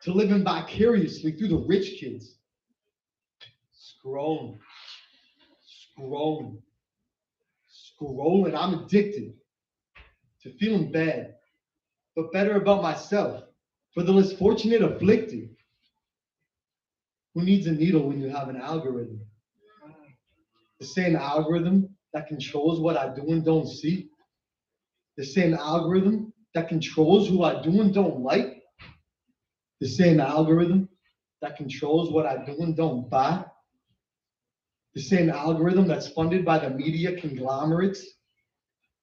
Speaker 11: to living vicariously through the rich kids. Scrolling. I'm addicted to feeling bad, but better about myself for the less fortunate afflicted. Who needs a needle when you have an algorithm? The same algorithm that controls what I do and don't see. The same algorithm that controls who I do and don't like. The same algorithm that controls what I do and don't buy. The same algorithm that's funded by the media conglomerates.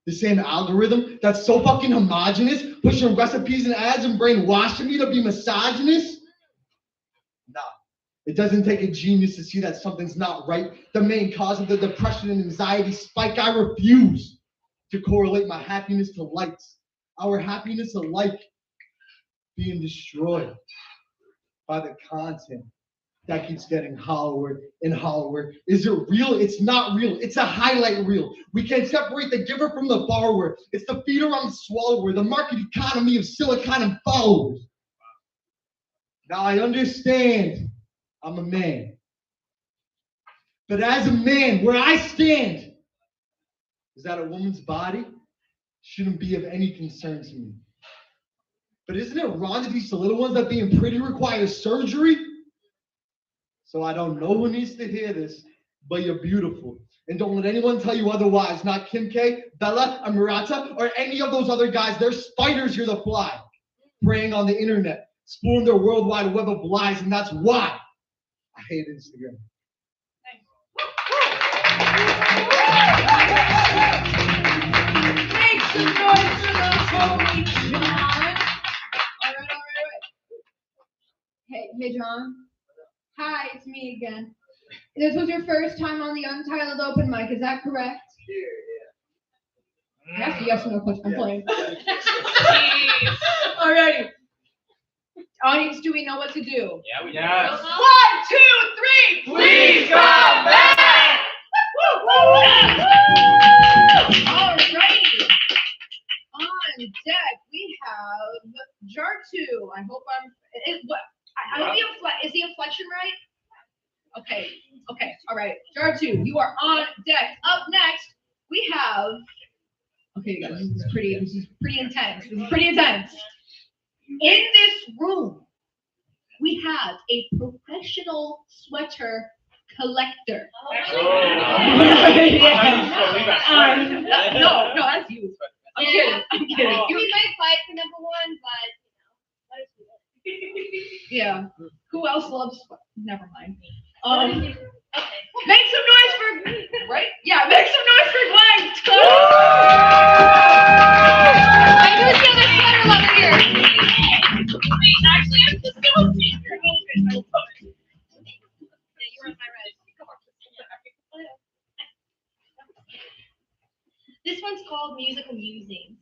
Speaker 11: The same algorithm that's so fucking homogenous, pushing recipes and ads and brainwashing me to be misogynist. Nah, it doesn't take a genius to see that something's not right. The main cause of the depression and anxiety spike. I refuse to correlate my happiness to likes. Our happiness alike being destroyed by the content that keeps getting hollower and hollower. Is it real? It's not real. It's a highlight reel. We can't separate the giver from the borrower. It's the feeder on the swallower, the market economy of silicon and followers. Now I understand I'm a man. But as a man, where I stand is that a woman's body shouldn't be of any concern to me. But isn't it wrong to teach the little ones that being pretty requires surgery? So I don't know who needs to hear this, but you're beautiful. And don't let anyone tell you otherwise. Not Kim K, Bella, Amarata, or any of those other guys. They're spiders, you're the fly. Preying on the internet, spooling their worldwide web of lies, and that's why I hate Instagram.
Speaker 4: Make some noise for the homie John. All right. Hey, John. Hi, it's me again. This was your first time on the Untitled open mic, is that correct? Yeah. That's a yes or no question. I'm playing. Alrighty. Audience, do we know what to do?
Speaker 1: Yeah, we do.
Speaker 4: 1, 2, 3.
Speaker 1: Please come back.
Speaker 4: Alrighty. On deck, we have Jar2. I hope is the inflection right? Okay, all right. Jar2, you are on deck. Up next, we have. Okay, you guys, this is pretty intense. In this room, we have a professional sweater collector. No, that's you. I'm kidding.
Speaker 10: You might fight for number 1, but
Speaker 4: Yeah. Who else loves? Never mind.
Speaker 10: Okay.
Speaker 4: Make some noise for right? Yeah, make some noise for Glenn. And who's the other sweater lover here?
Speaker 10: Wait, actually, I'm just gonna take your outfit. Yeah, you're on my red. This one's called Musical Musings.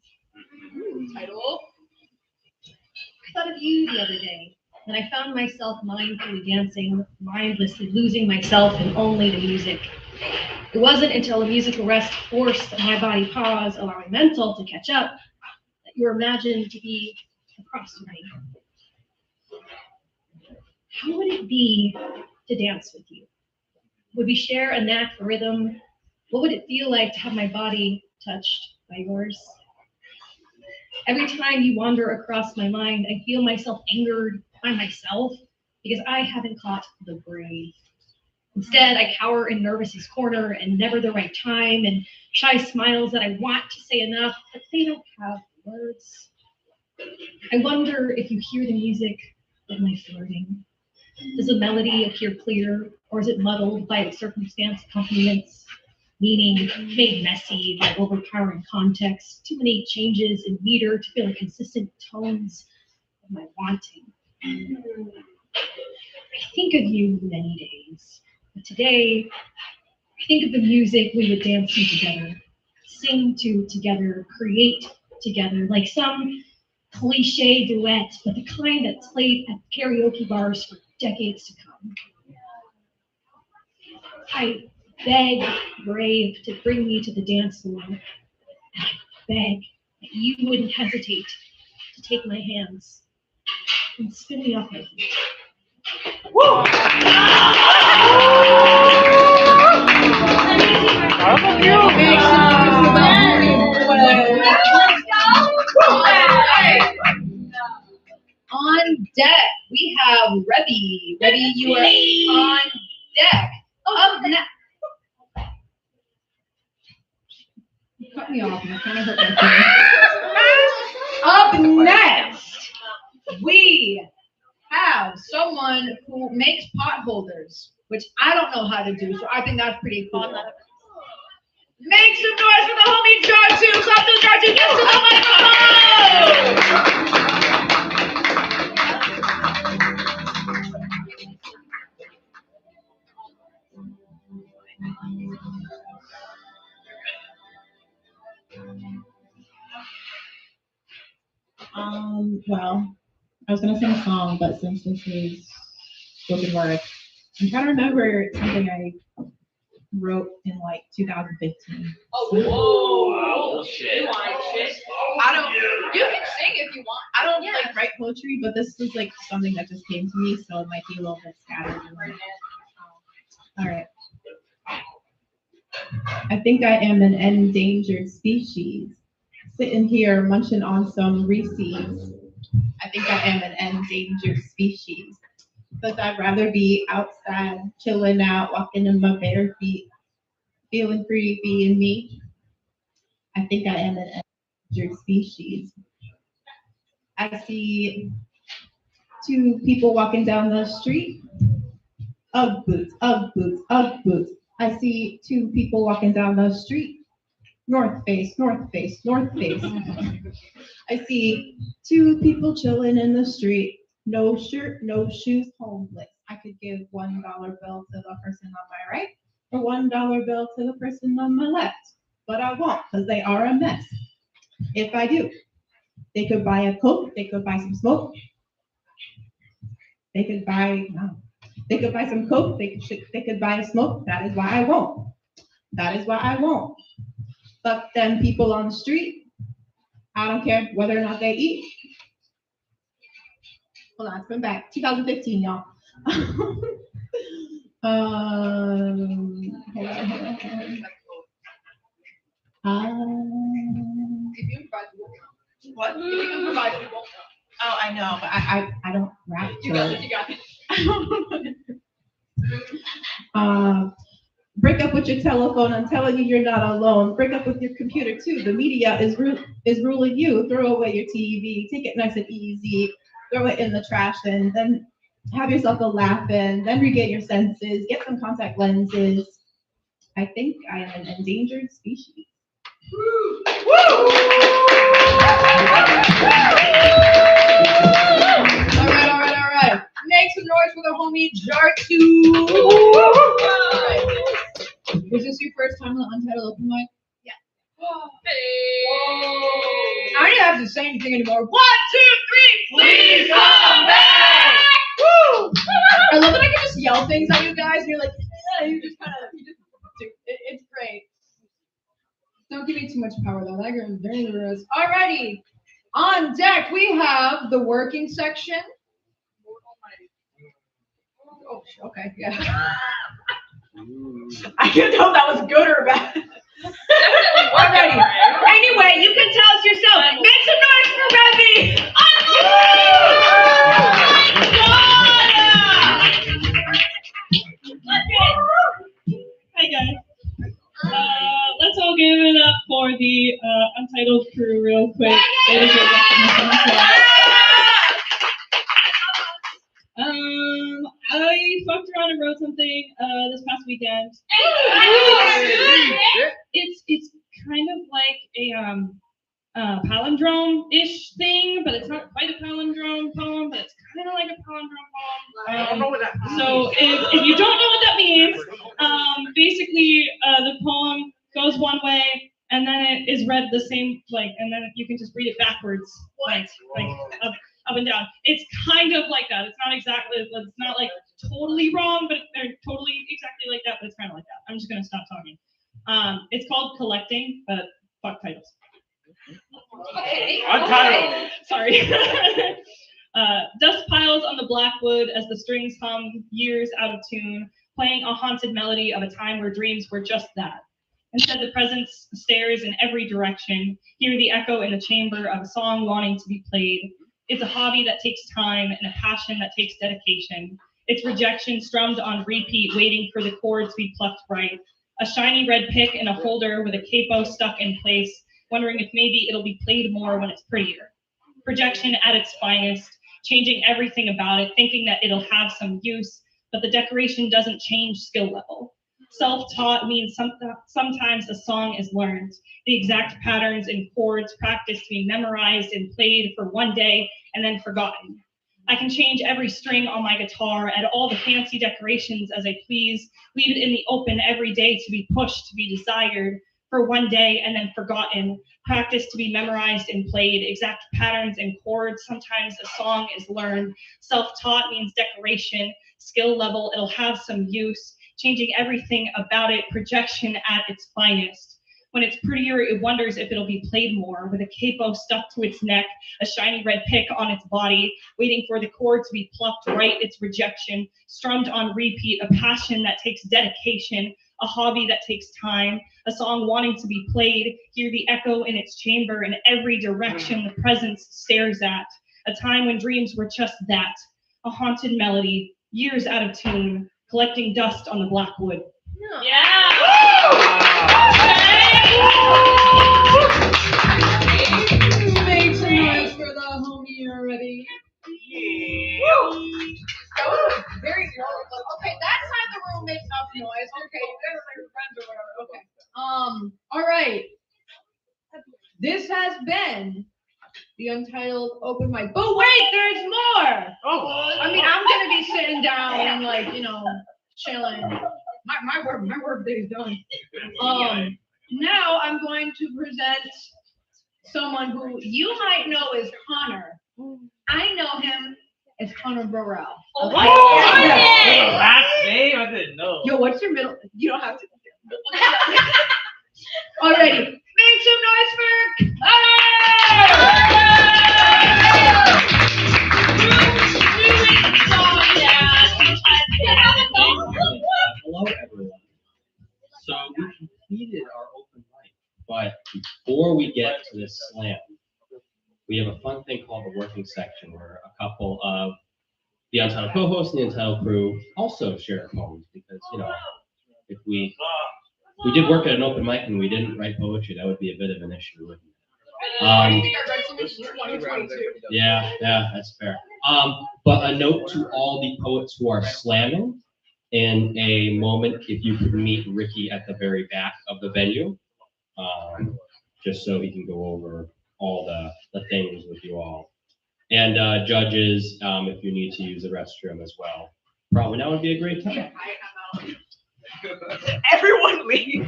Speaker 4: Title.
Speaker 10: I thought of you the other day, and I found myself mindfully dancing, mindlessly losing myself in only the music. It wasn't until a musical rest forced my body pause, allowing mental to catch up, that you were imagined to be across from me. How would it be to dance with you? Would we share a knack for rhythm? What would it feel like to have my body touched by yours? Every time you wander across my mind, I feel myself angered by myself because I haven't caught the grave. Instead, I cower in nervousness corner and never the right time and shy smiles that I want to say enough, but they don't have words. I wonder if you hear the music of my flirting. Does the melody appear clear, or is it muddled by its circumstance accompaniments? Meaning made messy by overpowering context, too many changes in meter to feel like consistent tones of my wanting. I think of you many days, but today I think of the music we would dance to together, sing to together, create together, like some cliche duet, but the kind that's played at karaoke bars for decades to come. I beg Brave to bring me to the dance floor. And I beg that you wouldn't hesitate to take my hands and spin me off my feet.
Speaker 4: On deck, we have Rebby. Rebby, you are on deck. Up next. Cut me off. I'm trying to hurt my feelings. Up next, we have someone who makes pot holders, which I don't know how to do, so I think that's pretty cool. Make some noise for the homie Jarju. Clap to Jarju. Get to the microphone.
Speaker 12: Well, I was gonna sing a song, but since this is spoken word, I'm trying to remember something I wrote in like 2015.
Speaker 4: Oh, whoa.
Speaker 3: Shit.
Speaker 8: I don't. You can sing if you want.
Speaker 12: I don't like write poetry, but this was like something that just came to me, so it might be a little bit scattered. All right. I think I am an endangered species, sitting here munching on some Reese's. I think I am an endangered species, because I'd rather be outside, chilling out, walking in my bare feet, feeling free being me. I think I am an endangered species. I see two people walking down the street. Ugg boots, Ugg boots, Ugg boots. I see two people walking down the street. North Face, North Face, North Face. I see two people chilling in the street. No shirt, no shoes, homeless. I could give $1 bill to the person on my right or $1 bill to the person on my left, but I won't because they are a mess. If I do, they could buy a Coke, they could buy some smoke. They could buy some Coke, they could buy a smoke. That is why I won't. That is why I won't. Fuck them people on the street. I don't care whether or not they eat. Hold on, it's been back. 2015, y'all. Hold on.
Speaker 8: What?
Speaker 12: Oh, I know, but I don't rap.
Speaker 8: You got it. You got it.
Speaker 12: Break up with your telephone. I'm telling you, you're not alone. Break up with your computer too. The media is ruling you. Throw away your TV. Take it nice and easy. Throw it in the trash and then have yourself a laughing, then regain your senses, get some contact lenses. I think I am an endangered species.
Speaker 4: All right. Make some noise for the homie Jartu. Was this your first time on the Untitled Open Mic?
Speaker 12: Yeah.
Speaker 4: I don't even have to say anything anymore. 1, 2, 3, please come back! Woo! I love that I can just yell things at you guys, and you're like, you just kind of, it's great. Don't give me too much power though. That girl is dangerous. Alrighty. On deck, we have the working section. Oh, okay, yeah. I can't tell if that was good or bad. Alrighty. Anyway, you can tell us yourself. Make some noise for Revy.
Speaker 13: Hi guys. Let's all give it up for the Untitled crew real quick. I fucked around and wrote something this past weekend. It's kind of like a palindrome-ish thing, but it's not quite a palindrome poem, but it's kind of like a palindrome poem.
Speaker 1: I don't know what that means.
Speaker 13: So if you don't know what that means, basically the poem goes one way, and then it is read the same, and then you can just read it backwards, up and down. It's kind of like that. It's not exactly, it's not like totally wrong, but they're totally exactly like that, but it's kind of like that. I'm just gonna stop talking. It's called Collecting, but fuck titles.
Speaker 4: Okay.
Speaker 1: Untitled.
Speaker 13: Sorry. Dust piles on the blackwood as the strings hum, years out of tune, playing a haunted melody of a time where dreams were just that. Instead, the presence stares in every direction, hear the echo in the chamber of a song wanting to be played. It's a hobby that takes time and a passion that takes dedication. It's rejection strummed on repeat, waiting for the chord to be plucked right. A shiny red pick in a holder with a capo stuck in place, wondering if maybe it'll be played more when it's prettier. Projection at its finest, changing everything about it, thinking that it'll have some use, but the decoration doesn't change skill level. Self-taught means sometimes a song is learned, the exact patterns and chords practiced to be memorized and played for one day and then forgotten. I can change every string on my guitar, add all the fancy decorations as I please, leave it in the open every day to be pushed, to be desired, for one day and then forgotten, practiced to be memorized and played, exact patterns and chords, sometimes a song is learned. Self-taught means decoration, skill level, it'll have some use, changing everything about it, projection at its finest. When it's prettier, it wonders if it'll be played more, with a capo stuck to its neck, a shiny red pick on its body, waiting for the chord to be plucked right, its rejection, strummed on repeat, a passion that takes dedication, a hobby that takes time, a song wanting to be played, hear the echo in its chamber in every direction the presence stares at, a time when dreams were just that, a haunted melody, years out of tune, collecting dust on the blackwood.
Speaker 4: Yeah! Make some noise for the homie already. Yeah. That was very wonderful. Okay, that side of the room makes enough noise. Okay, you guys are your friends or whatever. Okay. All right. This has been the Untitled Open Mic. But wait, there's more.
Speaker 1: Oh.
Speaker 4: I mean, I'm gonna be sitting down and chilling. My work day is done. Now I'm going to present someone who you might know as Connor. I know him as Connor Burrell.
Speaker 1: What? Last name? I didn't know.
Speaker 4: Yo, what's your middle? You don't have to. Alrighty, make some noise for
Speaker 9: Hello, everyone. So we completed our open mic, but before we get to this slam, we have a fun thing called the working section, where a couple of the Untitled co-hosts and the Untitled crew also share poems, because if we did work at an open mic and we didn't write poetry, that would be a bit of an issue, wouldn't it?
Speaker 4: I think I read something in 2022.
Speaker 9: Yeah, that's fair. But a note to all the poets who are slamming. In a moment, if you could meet Ricky at the very back of the venue, just so he can go over all the things with you all. And judges, if you need to use the restroom as well. Probably now would be a great time.
Speaker 8: Everyone leave.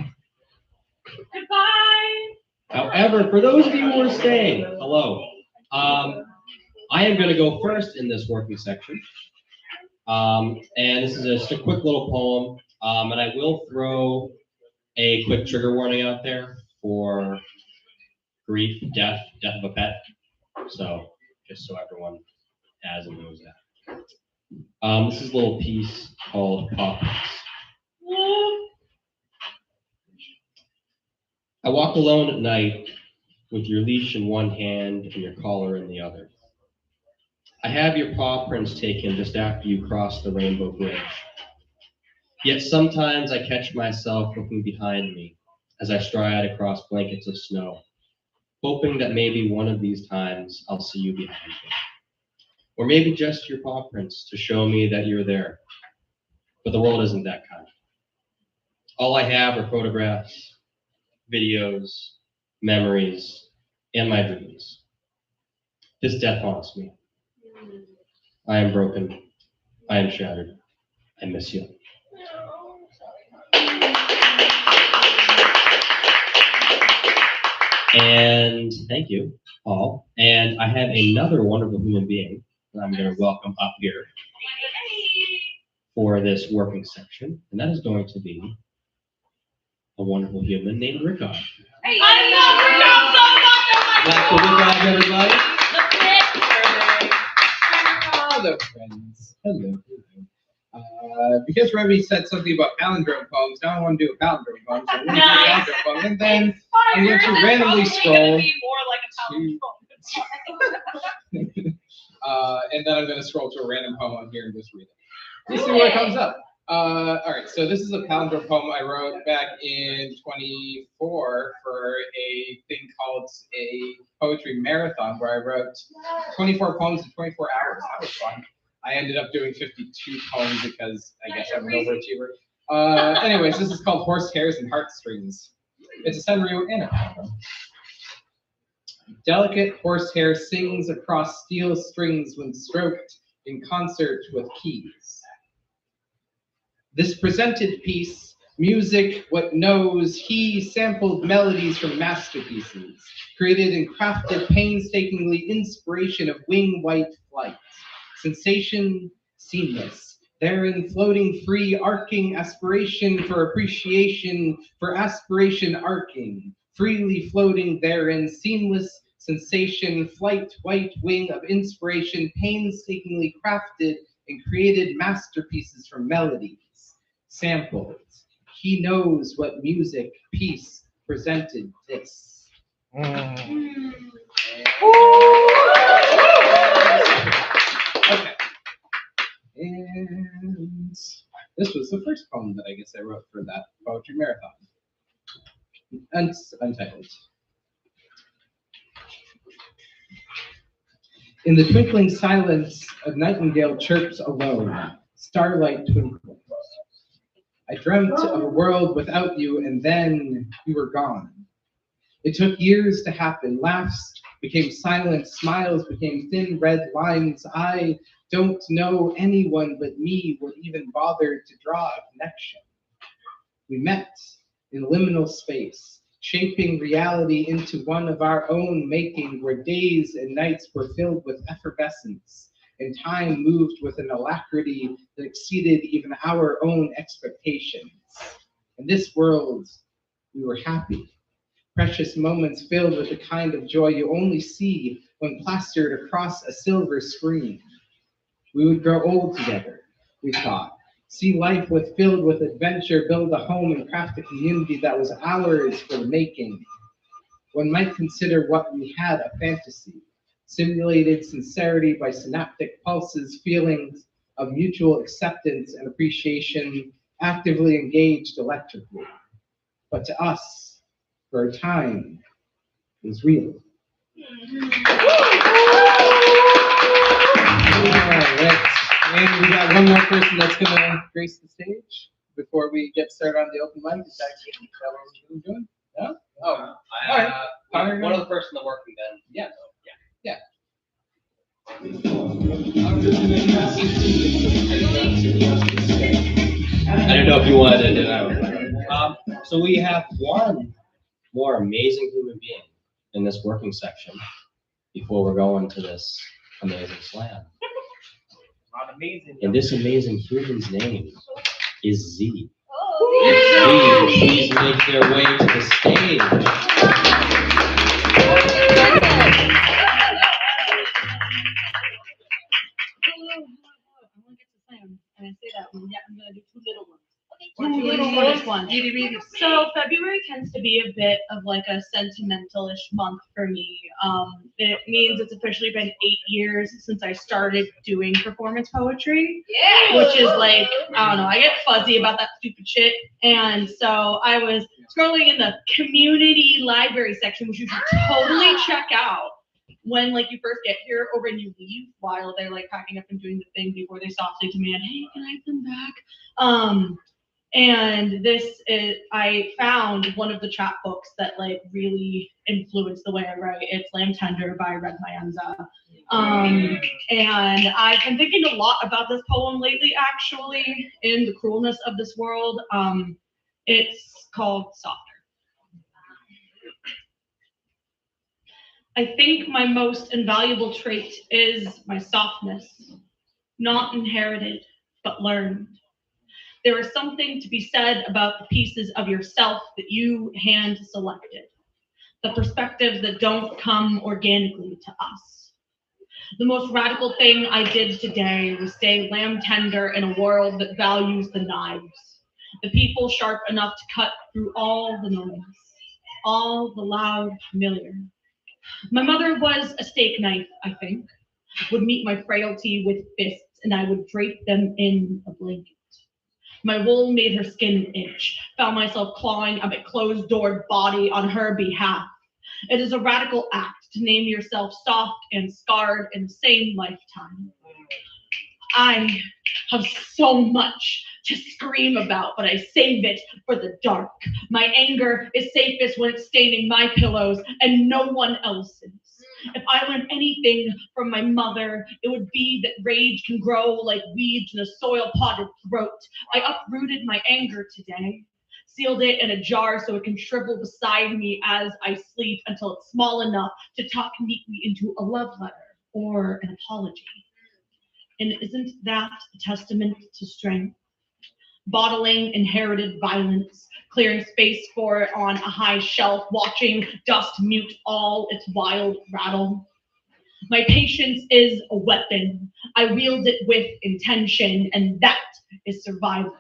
Speaker 13: Goodbye.
Speaker 9: However, for those of you who are staying, hello. I am going to go first in this working section. And this is just a quick little poem. And I will throw a quick trigger warning out there for grief, death of a pet. So just so everyone has and knows that. This is a little piece called Poppers. I walk alone at night with your leash in one hand and your collar in the other. I have your paw prints taken just after you cross the Rainbow Bridge. Yet sometimes I catch myself looking behind me as I stride across blankets of snow, hoping that maybe one of these times I'll see you behind me. Or maybe just your paw prints to show me that you're there. But the world isn't that kind. All I have are photographs, videos, memories, and my dreams. This death haunts me. I am broken. I am shattered. I miss you. And thank you, Paul. And I have another wonderful human being that I'm going to welcome up here for this working section. And that is going to be a wonderful human named Rickard.
Speaker 13: Hey, I
Speaker 9: Clap for Rickard, everybody.
Speaker 1: Hello, friends. Hello. Because Remy said something about palindrome poems, now I want to do a palindrome poem. So I'm going to do a palindrome poem, and then I'm going to randomly scroll. And then I'm going to scroll to a random poem here and just read it. We'll see what comes up. All right, so this is a palindrome poem I wrote back in 24 for a thing called a poetry marathon where I wrote 24 poems in 24 hours. That was fun. I ended up doing 52 poems because I guess I'm an overachiever. Anyways, this is called Horsehairs and Heartstrings. It's a Senryu and a palindrome. Delicate horsehair sings across steel strings when stroked in concert with keys. This presented piece, music, what knows, he sampled melodies from masterpieces, created and crafted painstakingly inspiration of wing-white flight, sensation, seamless, therein floating free, arcing aspiration for appreciation, for aspiration arcing, freely floating therein, seamless sensation, flight, white wing of inspiration, painstakingly crafted and created masterpieces from melodies. Sampled. He knows what music piece presented this. Okay. And this was the first poem that I guess I wrote for that poetry marathon. Untitled. In the twinkling silence, a nightingale chirps alone, starlight twinkles. I dreamt of a world without you, and then you were gone. It took years to happen. Laughs became silent, smiles became thin red lines. I don't know anyone but me would even bother to draw a connection. We met in liminal space, shaping reality into one of our own making, where days and nights were filled with effervescence, and time moved with an alacrity that exceeded even our own expectations. In this world, we were happy. Precious moments filled with the kind of joy you only see when plastered across a silver screen. We would grow old together, we thought. See life filled with adventure, build a home and craft a community that was ours for the making. One might consider what we had a fantasy. Simulated sincerity by synaptic pulses, feelings of mutual acceptance and appreciation, actively engaged electrically. But to us, for a time, it was real. person that's gonna grace the stage before we get started on the open mic? Is that what we're doing? No? Oh, all right.
Speaker 9: One of the person that working then.
Speaker 1: Yeah. Yeah.
Speaker 9: I don't know if you wanted to do that. So we have one more amazing human being in this working section before we're going to this amazing slam.
Speaker 2: Not amazing.
Speaker 9: And this amazing human's name is Z.
Speaker 10: Oh,
Speaker 9: Z, please make their way to the stage.
Speaker 6: And I say that one. Yeah, I'm gonna do two little ones.
Speaker 13: So February tends to be a bit of like a sentimental-ish month for me. It means it's officially been 8 years since I started doing performance poetry.
Speaker 4: Yeah.
Speaker 13: Which is like, I don't know, I get fuzzy about that stupid shit. And so I was scrolling in the community library section, which you should totally check out when like you first get here or when you leave while they're like packing up and doing the thing before they softly demand, hey, can I come back? And this is, I found one of the chapbooks that like really influenced the way I write. It's Lamb Tender by Red Mayanza. And I've been thinking a lot about this poem lately, actually, in the cruelness of this world. It's called Softer. I think my most invaluable trait is my softness, not inherited, but learned. There is something to be said about the pieces of yourself that you hand selected, the perspectives that don't come organically to us. The most radical thing I did today was stay lamb tender in a world that values the knives, the people sharp enough to cut through all the noise, all the loud familiar. My mother was a steak knife, I think, would meet my frailty with fists, and I would drape them in a blanket. My wool made her skin itch, found myself clawing at my closed-doored body on her behalf. It is a radical act to name yourself soft and scarred in the same lifetime. I have so much to scream about, but I save it for the dark. My anger is safest when it's staining my pillows and no one else's. If I learned anything from my mother, it would be that rage can grow like weeds in a soil-potted throat. I uprooted my anger today, sealed it in a jar so it can shrivel beside me as I sleep until it's small enough to tuck neatly into a love letter or an apology. And isn't that a testament to strength? Bottling inherited violence, clearing space for it on a high shelf, watching dust mute all its wild rattle. My patience is a weapon. I wield it with intention, and that is survival.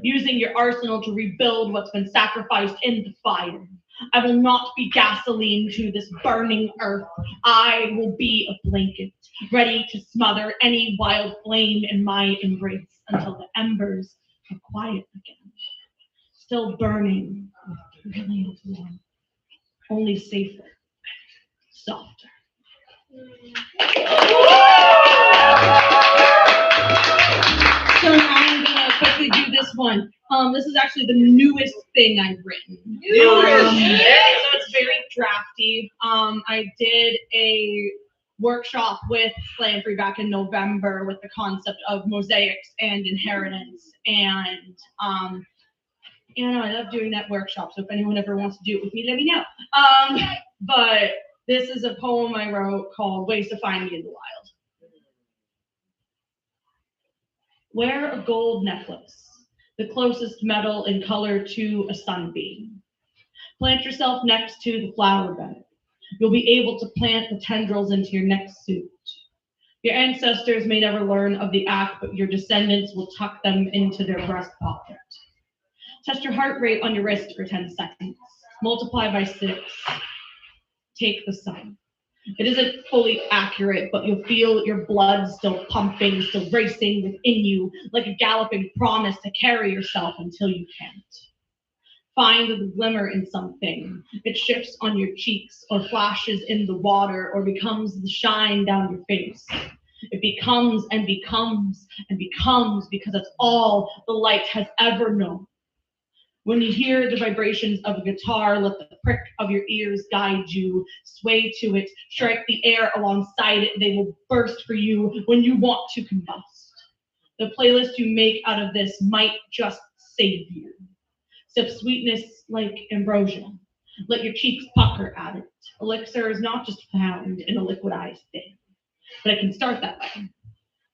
Speaker 13: Using your arsenal to rebuild what's been sacrificed in the fire. I will not be gasoline to this burning earth. I will be a blanket, ready to smother any wild flame in my embrace until the embers are quiet again. Still burning with brilliant warmth, only safer, softer. So now I'm gonna quickly do this one. This is actually the newest thing I've written. So it's very drafty. I did a workshop with Slam Free back in November with the concept of mosaics and inheritance. And I love doing that workshop. So if anyone ever wants to do it with me, let me know. But this is a poem I wrote called Ways to Find Me in the Wild. Wear a gold necklace, the closest metal in color to a sunbeam. Plant yourself next to the flower bed. You'll be able to plant the tendrils into your next suit. Your ancestors may never learn of the act, but your descendants will tuck them into their breast pocket. Test your heart rate on your wrist for 10 seconds. Multiply by 6. Take the sun. It isn't fully accurate, but you'll feel your blood still pumping, still racing within you, like a galloping promise to carry yourself until you can't. Find the glimmer in something. It shifts on your cheeks, or flashes in the water, or becomes the shine down your face.
Speaker 6: It becomes and becomes and becomes because that's all the light has ever known. When you hear the vibrations of a guitar, let the prick of your ears guide you. Sway to it, strike the air alongside it. They will burst for you when you want to combust. The playlist you make out of this might just save you. Sip sweetness like ambrosia. Let your cheeks pucker at it. Elixir is not just found in a liquidized thing, but it can start that way.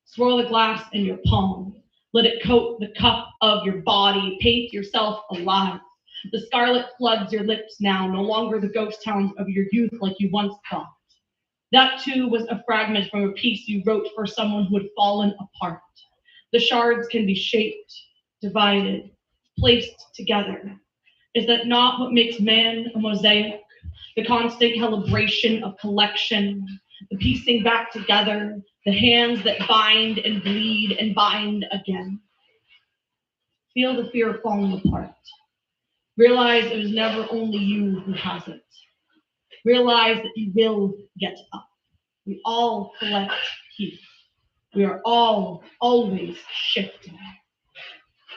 Speaker 6: Swirl the glass in your palm. Let it coat the cup of your body. Paint yourself alive. The scarlet floods your lips now, no longer the ghost towns of your youth like you once thought. That too was a fragment from a piece you wrote for someone who had fallen apart. The shards can be shaped, divided, placed together. Is that not what makes man a mosaic? The constant calibration of collection, the piecing back together, the hands that bind and bleed and bind again. Feel the fear of falling apart. Realize it is never only you who has it. Realize that you will get up. We all collect here. We are all always shifting.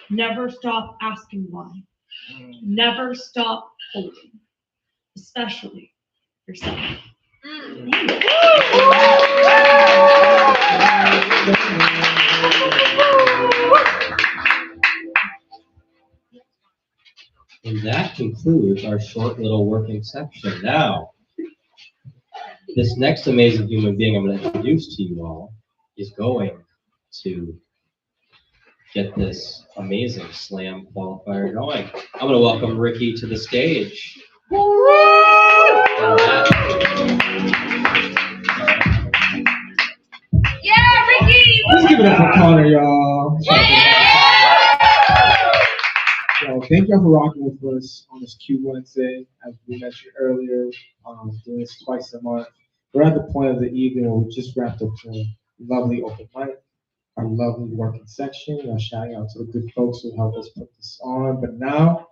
Speaker 6: Never stop asking why. Never stop holding, especially yourself.
Speaker 9: And that concludes our short little working section. Now, this next amazing human being I'm going to introduce to you all is going to get this amazing slam qualifier going. I'm going to welcome Ricky to the stage.
Speaker 4: Yeah, Ricky!
Speaker 2: Let's give it up for Connor, y'all. So thank y'all for rocking with us on this Q Wednesday. As we mentioned earlier, doing this twice a month. We're at the point of the evening where we just wrapped up a lovely open mic, our lovely working section. Shouting out to the good folks who helped us put this on. But now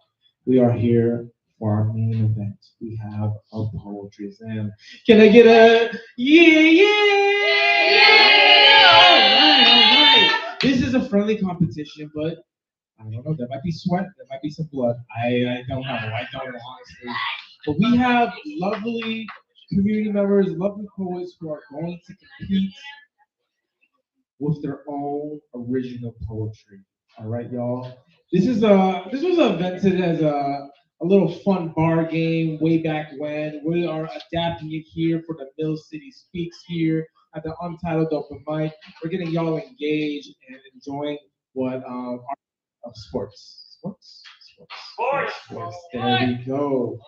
Speaker 2: we are here for our main event. We have a poetry slam. Can I get a yeah? All right. This is a friendly competition, but I don't know. There might be sweat. There might be some blood. I don't know. I don't know, honestly. But we have lovely community members, lovely poets who are going to compete with their own original poetry. All right, y'all. This was invented as a little fun bar game way back when. We are adapting it here for the Mill City Speaks here at the Untitled Open Mic. We're getting y'all engaged and enjoying what of sports. There we go.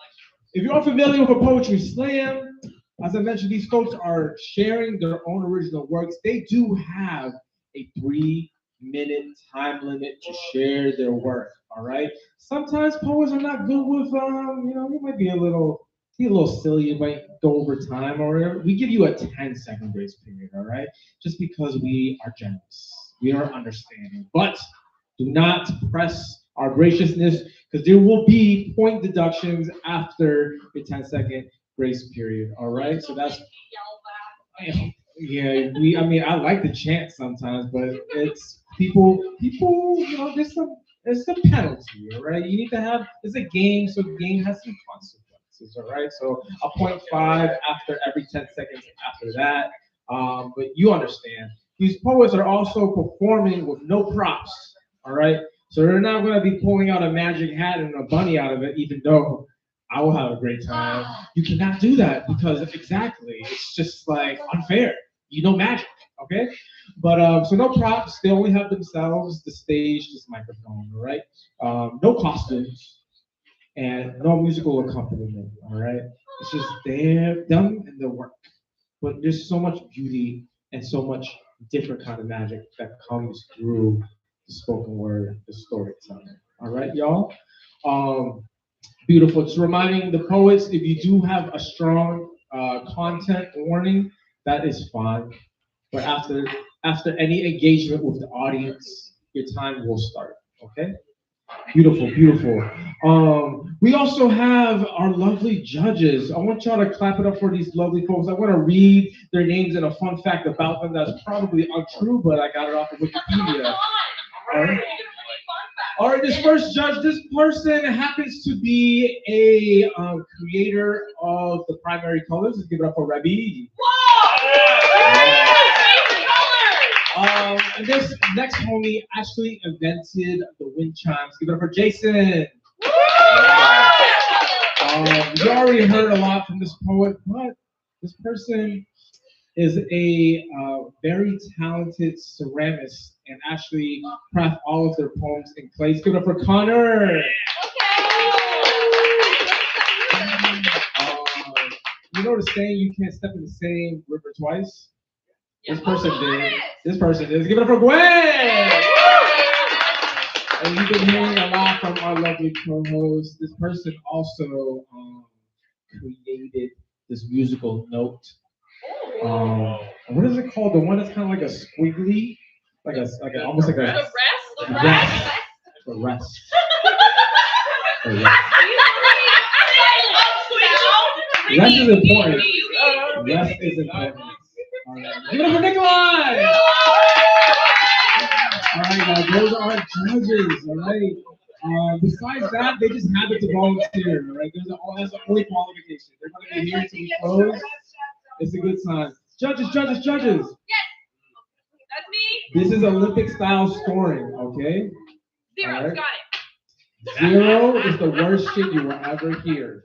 Speaker 2: If you're unfamiliar with a poetry slam, as I mentioned, these folks are sharing their own original works. They do have a 3-minute time limit to share their work. All right. Sometimes poets are not good with, you might be a little silly. You might go over time or whatever. We give you a 10-second grace period. All right. Just because we are generous, we are understanding, but do not press our graciousness because there will be point deductions after the 10-second grace period. All right, so that's yeah. I like the chant sometimes, but it's people. There's some penalty. All right, you need to have. It's a game, so the game has some consequences. All right, so a 0.5 after every 10 seconds after that. But you understand. These poets are also performing with no props. All right, so they're not going to be pulling out a magic hat and a bunny out of it, even though I will have a great time. You cannot do that because exactly, it's just like unfair. You know magic, okay? But so no props. They only have themselves, the stage, this microphone. All right, no costumes and no musical accompaniment. All right, it's just them and their work. But there's so much beauty and so much different kind of magic that comes through the spoken word, the storytelling. All right, y'all. Beautiful. Just reminding the poets, if you do have a strong content warning, that is fine. But after any engagement with the audience, your time will start. Okay. Beautiful, beautiful. We also have our lovely judges. I want y'all to clap it up for these lovely folks. I want to read their names and a fun fact about them that's probably untrue, but I got it off of Wikipedia. All right, this first judge, this person happens to be a creator of the primary colors. Let's give it up for Rabi. And this next homie actually invented the wind chimes. Give it up for Jason. You already heard a lot from this poet, but this person is a very talented ceramist and actually craft all of their poems in clay. Give it up for Connor. You know the saying, you can't step in the same river twice? This person did. This person did. Give it up for Gwen! And you've been hearing a lot from our lovely co-host. This person also created this musical note. What is it called? The one that's kind of like a squiggly, almost like a rest. The rest. The rest. Rest is important. Rest is important. All right. Give it up for Nikolai! All right, now those are our judges. All right. Besides that, they just happen to volunteer. All right, that's the only qualification. They're going to be here until we close. It's a good sign. Judges.
Speaker 13: Yes. That's me.
Speaker 2: This is Olympic style scoring, okay?
Speaker 13: Zero.
Speaker 2: Right.
Speaker 13: Got it.
Speaker 2: 0 is the worst shit you will ever hear.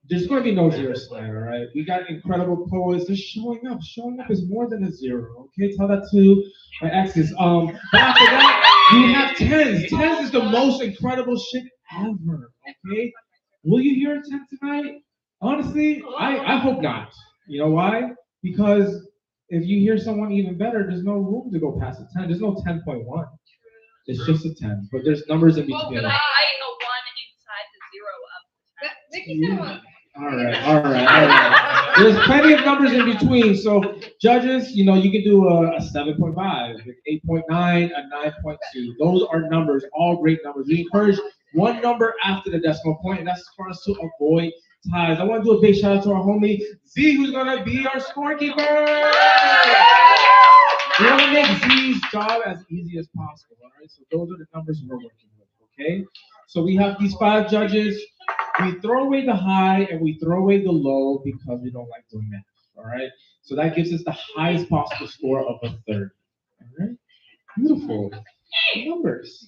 Speaker 2: There's going to be no zero tonight, all right? We got incredible poets. They're showing up. Showing up is more than a 0, okay? Tell that to my exes. But after that, we have 10s. 10s is the most incredible shit ever, okay? Will you hear a 10 tonight? Honestly, I hope not. You know why? Because if you hear someone even better, there's no room to go past a 10. There's no 10.1. It's just a 10. But there's numbers in between.
Speaker 13: Well, but I a 1 inside the 0 of the 10.
Speaker 2: All right. There's plenty of numbers in between. So judges, you can do a 7.5, 8.9, a 9.2. Those are numbers, all great numbers. We encourage one number after the decimal point, and that's for us to avoid ties. I want to do a big shout out to our homie Z, who's gonna be our scorekeeper. We want to make Z's job as easy as possible. All right. So those are the numbers we're working with. Okay. So we have these 5 judges. We throw away the high and we throw away the low because we don't like doing math. All right. So that gives us the highest possible score of a 30. All right. Beautiful. Numbers.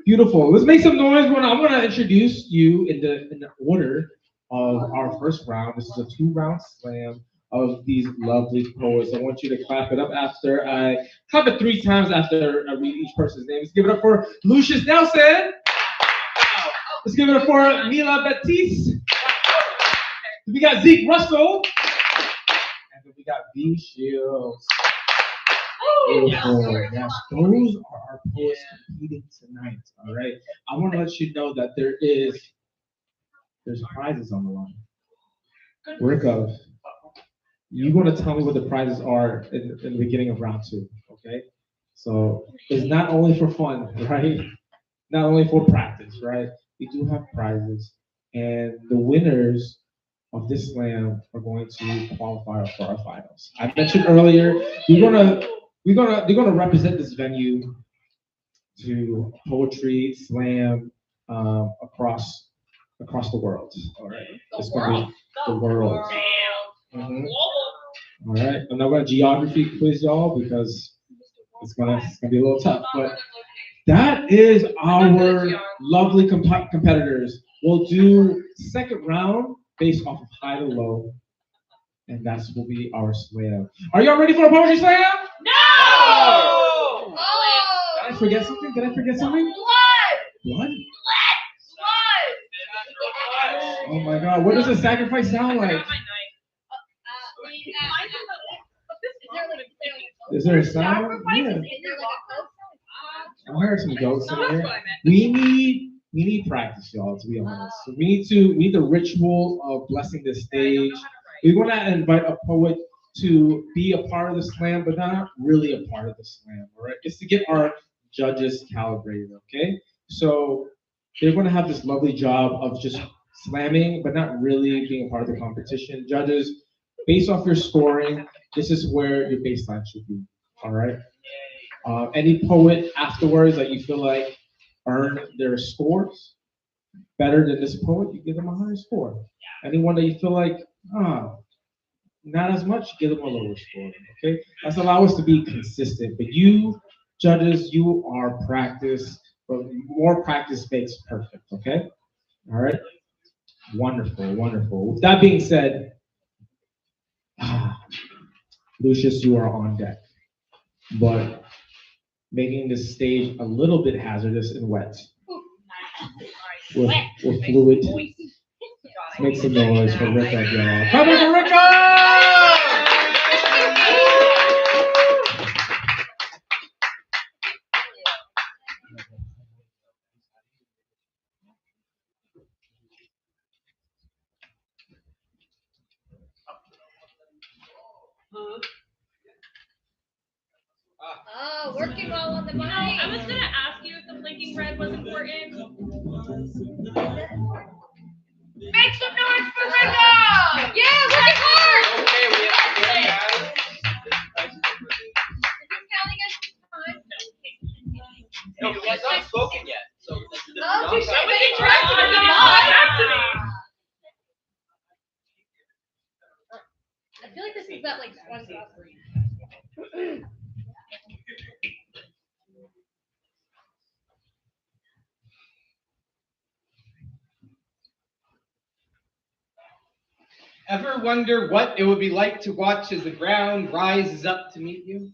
Speaker 2: Beautiful. Let's make some noise. I'm gonna introduce you in the order of our first round. This is a 2-round slam of these lovely poets. I want you to clap it up after I clap it 3 times after I read each person's name. Let's give it up for Lucius Nelson. Let's give it up for Mila Baptiste. We got Zeke Russell. And then we got V Shields. Beautiful. Yes, those are our poets competing tonight. All right. I want to let you know that there's prizes on the line. Work you're going to tell me what the prizes are in the beginning of round 2. Okay. So it's not only for fun, right? Not only for practice, right? We do have prizes, and the winners of this slam are going to qualify for our finals. I mentioned earlier, they're gonna represent this venue to poetry slam across the world. All right, it's gonna be the world. Mm-hmm. All right, I'm not gonna geography quiz y'all because it's gonna be a little tough, but. That is our lovely competitors. We'll do second round based off of high to low, and that will be our slam. Are y'all ready for a poetry slam?
Speaker 13: No!
Speaker 2: Did I forget something? Blood? Oh my God! What does a sacrifice sound like? Is there a sound? Yeah. I heard some goats in there. We need practice, y'all, to be honest. So we need the ritual of blessing the stage. We want to invite a poet to be a part of the slam, but not really a part of the slam, all right? It's to get our judges calibrated, okay? So they're going to have this lovely job of just slamming, but not really being a part of the competition. Judges, based off your scoring, this is where your baseline should be, all right? Any poet afterwards that you feel like earned their scores better than this poet, you give them a higher score. Anyone that you feel like, not as much, give them a lower score, okay? Let's allow us to be consistent. But you, judges, you are practice, but more practice makes perfect, okay? All right? Wonderful, wonderful. With that being said, Lucius, you are on deck. But making this stage a little bit hazardous and wet. With fluid. Make some noise for Rick up, y'all. Coming for Rick
Speaker 10: Working all on the mic.
Speaker 13: I was gonna ask you if the blinking red was important.
Speaker 4: Make some noise for Rika! Yeah, working hard!
Speaker 3: Okay, we have
Speaker 4: Counting us time.
Speaker 3: No, he has not spoken yet. So this is
Speaker 4: Oh,
Speaker 3: not
Speaker 4: touche.
Speaker 3: time.
Speaker 4: But he tried to be I feel like this is that like SpongeBob.
Speaker 1: Ever wonder what it would be like to watch as the ground rises up to meet you?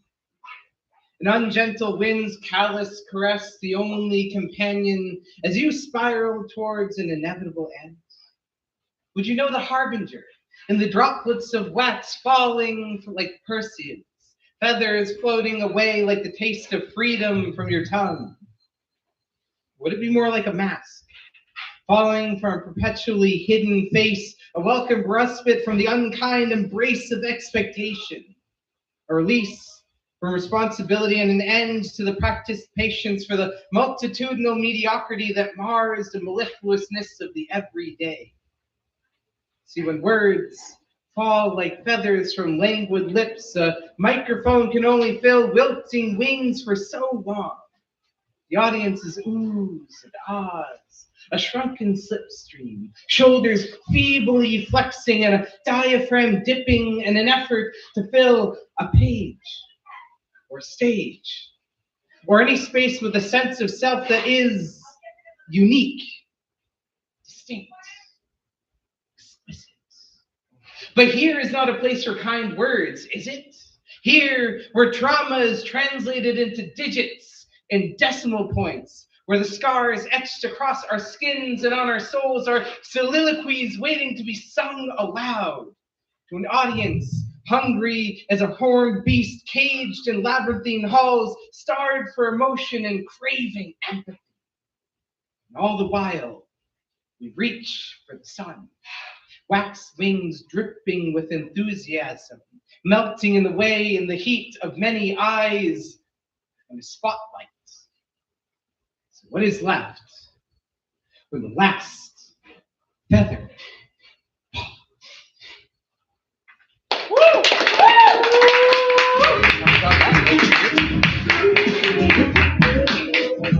Speaker 1: An ungentle wind's callous caress, the only companion as you spiral towards an inevitable end? Would you know the harbinger in the droplets of wax falling like Perseus, feathers floating away like the taste of freedom from your tongue? Would it be more like a mask, falling from a perpetually hidden face, a welcome respite from the unkind embrace of expectation, a release from responsibility and an end to the practiced patience for the multitudinal mediocrity that mars the mellifluousness of the everyday? See, when words fall like feathers from languid lips, a microphone can only fill wilting wings for so long. The audience's oohs and ahs, a shrunken slipstream, shoulders feebly flexing and a diaphragm dipping in an effort to fill a page or stage or any space with a sense of self that is unique, distinct, explicit. But here is not a place for kind words, is it? Here, where trauma is translated into digits and decimal points, where the scars etched across our skins and on our souls are soliloquies waiting to be sung aloud to an audience hungry as a horned beast caged in labyrinthine halls, starved for emotion and craving empathy. And all the while, we reach for the sun, wax wings dripping with enthusiasm, melting in the way in the heat of many eyes and the spotlight. So what is left when the last feather?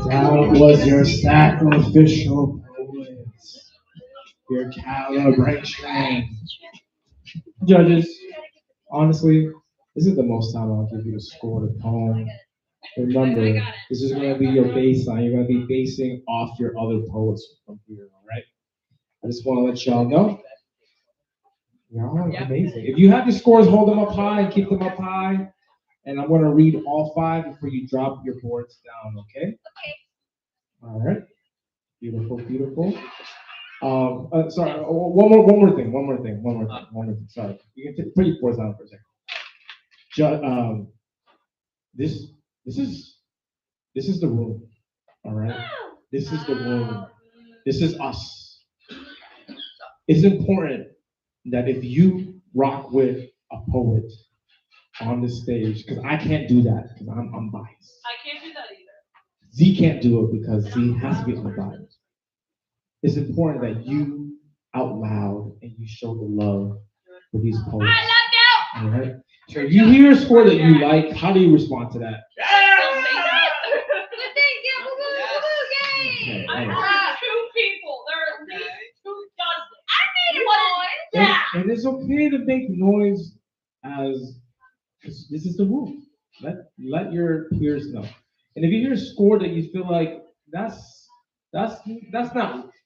Speaker 2: That was your sacrificial poets, your calibration. Judges, honestly, this is the most time I'll give you to score the poem. Remember, this is going to be your baseline. You're going to be basing off your other poets from here, all right? I just want to let y'all know. Y'all are amazing. If you have your scores, hold them up high and keep them up high. And I'm going to read all 5 before you drop your boards down, okay? Okay. All right. Beautiful, beautiful. Sorry, one more thing. Sorry. You can put your boards down for a second. This is the room, all right? This is the room. This is us. It's important that if you rock with a poet on the stage, because I can't do that because I'm biased.
Speaker 8: I can't do that either.
Speaker 2: Z can't do it because Z has to be on the bottom. It's important that you out loud and you show the love for these poets. All right. So if you hear a score that you like, how do you respond to that? Okay,
Speaker 13: I'm
Speaker 2: hey.
Speaker 13: for two people. There are at least 2 dozen. I made one. Yeah.
Speaker 2: And it's okay to make noise as 'cause this is the rule. Let your peers know. And if you hear a score that you feel like that's not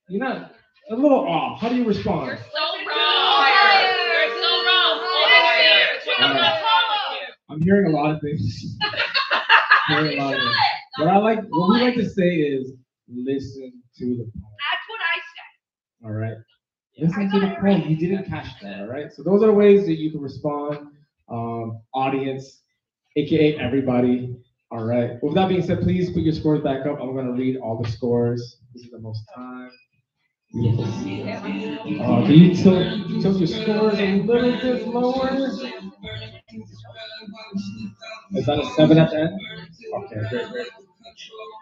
Speaker 2: you're not a little off, how do you respond?
Speaker 13: You're so wrong. You're so wrong.
Speaker 2: I'm hearing a lot of things. Hearing a lot of things. What we like to say is listen to the poem.
Speaker 4: That's what I said.
Speaker 2: All right. Listen to the poem. You didn't catch that, all right? So those are the ways that you can respond, audience, aka everybody. All right. With that being said, please put your scores back up. I'm gonna read all the scores. This is the most time. Beautiful. Can you tilt your scores a little bit lower? Is that a 7 at the end? Okay, great.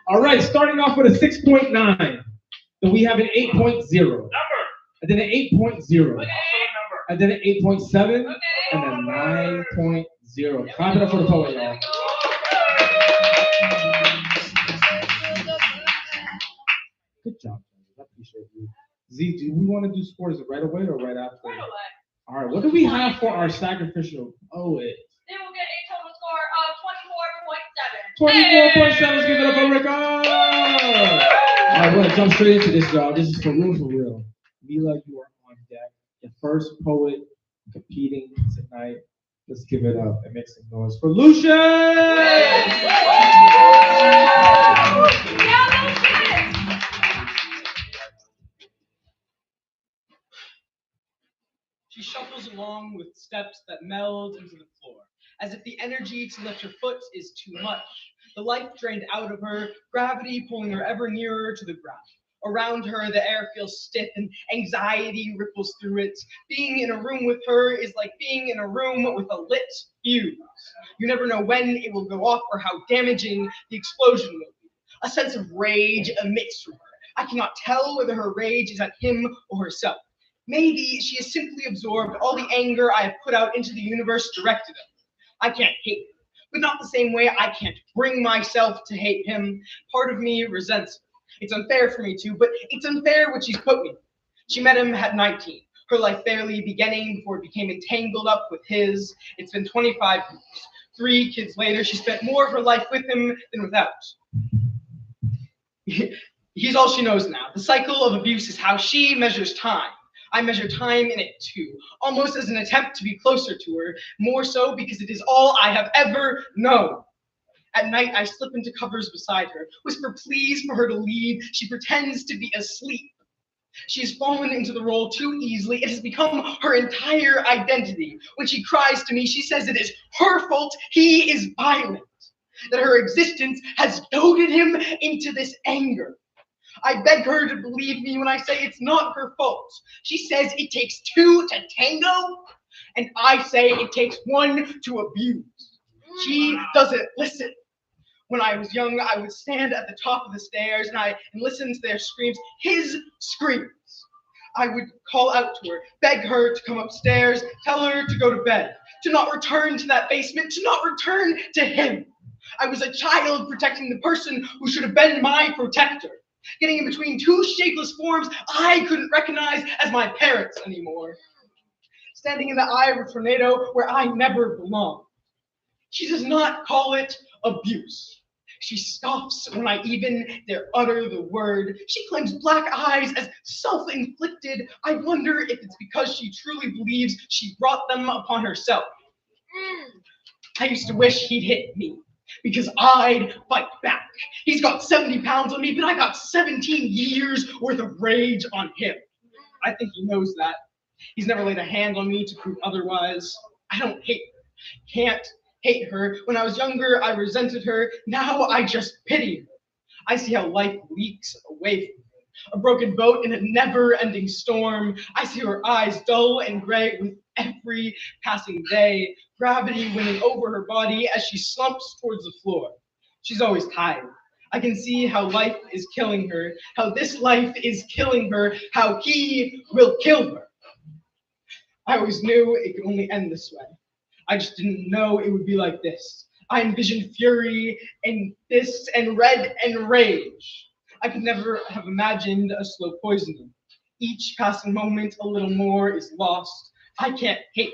Speaker 2: All right, starting off with a 6.9. Then we have an 8.0. And then an 8.0. And then an 8.7. And a 9.0. Clap it up for the poet, y'all. Good job, guys. I appreciate you. Z, do we want to do scores right away or right after?
Speaker 13: Right away.
Speaker 2: All right, what do we have for our sacrificial poet?
Speaker 13: They will get a total score of 24.7.
Speaker 2: 24.7, let's give it up for Rick. All right, we're gonna jump straight into this, y'all. This is for real, for real. Mila, you are on deck. The first poet competing tonight. Let's give it up and make some noise for Lucian!
Speaker 8: She shuffles along with steps that meld into the floor, as if the energy to lift her foot is too much. The life drained out of her, gravity pulling her ever nearer to the ground. Around her, the air feels stiff and anxiety ripples through it. Being in a room with her is like being in a room with a lit fuse. You never know when it will go off or how damaging the explosion will be. A sense of rage emits from her. I cannot tell whether her rage is at him or herself. Maybe she has simply absorbed all the anger I have put out into the universe directed at her. I can't hate him, but not the same way I can't bring myself to hate him. Part of me resents her. It's unfair for me to, but it's unfair what she's put me through. She met him at 19, her life barely beginning before it became entangled up with his. It's been 25 years. 3 kids later, she spent more of her life with him than without. He's all she knows now. The cycle of abuse is how she measures time. I measure time in it too, almost as an attempt to be closer to her, more so because it is all I have ever known. At night, I slip into covers beside her, whisper pleas for her to leave. She pretends to be asleep. She has fallen into the role too easily. It has become her entire identity. When she cries to me, she says it is her fault he is violent, that her existence has goaded him into this anger. I beg her to believe me when I say it's not her fault. She says it takes 2 to tango, and I say it takes 1 to abuse. She doesn't listen. When I was young, I would stand at the top of the stairs and listen to their screams, his screams. I would call out to her, beg her to come upstairs, tell her to go to bed, to not return to that basement, to not return to him. I was a child protecting the person who should have been my protector. Getting in between 2 shapeless forms I couldn't recognize as my parents anymore. Standing in the eye of a tornado where I never belonged. She does not call it abuse. She scoffs when I even dare utter the word. She claims black eyes as self-inflicted. I wonder if it's because she truly believes she brought them upon herself. I used to wish he'd hit me, because I'd fight back. He's got 70 pounds on me, but I got 17 years worth of rage on him. I think he knows that. He's never laid a hand on me to prove otherwise. I don't hate her. Can't hate her. When I was younger, I resented her. Now I just pity her. I see how life leaks away from her. A broken boat in a never-ending storm. I see her eyes dull and gray with every passing day. Gravity winning over her body as she slumps towards the floor. She's always tired. I can see how life is killing her, how this life is killing her, how he will kill her. I always knew it could only end this way. I just didn't know it would be like this. I envisioned fury and fists and red and rage. I could never have imagined a slow poisoning. Each passing moment a little more is lost. I can't hate.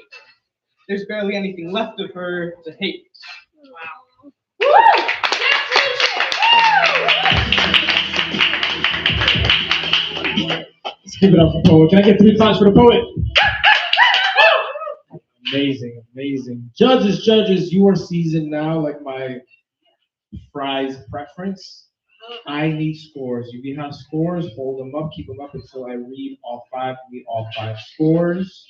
Speaker 8: There's barely anything left of her to hate. Wow.
Speaker 4: Woo!
Speaker 2: Let's give it up for the poet. Can I get 3 claps for the poet? Amazing, amazing. Judges, you are seasoned now like my fries preference. I need scores. If you have scores, hold them up, keep them up until I read all 5. We need all 5 scores.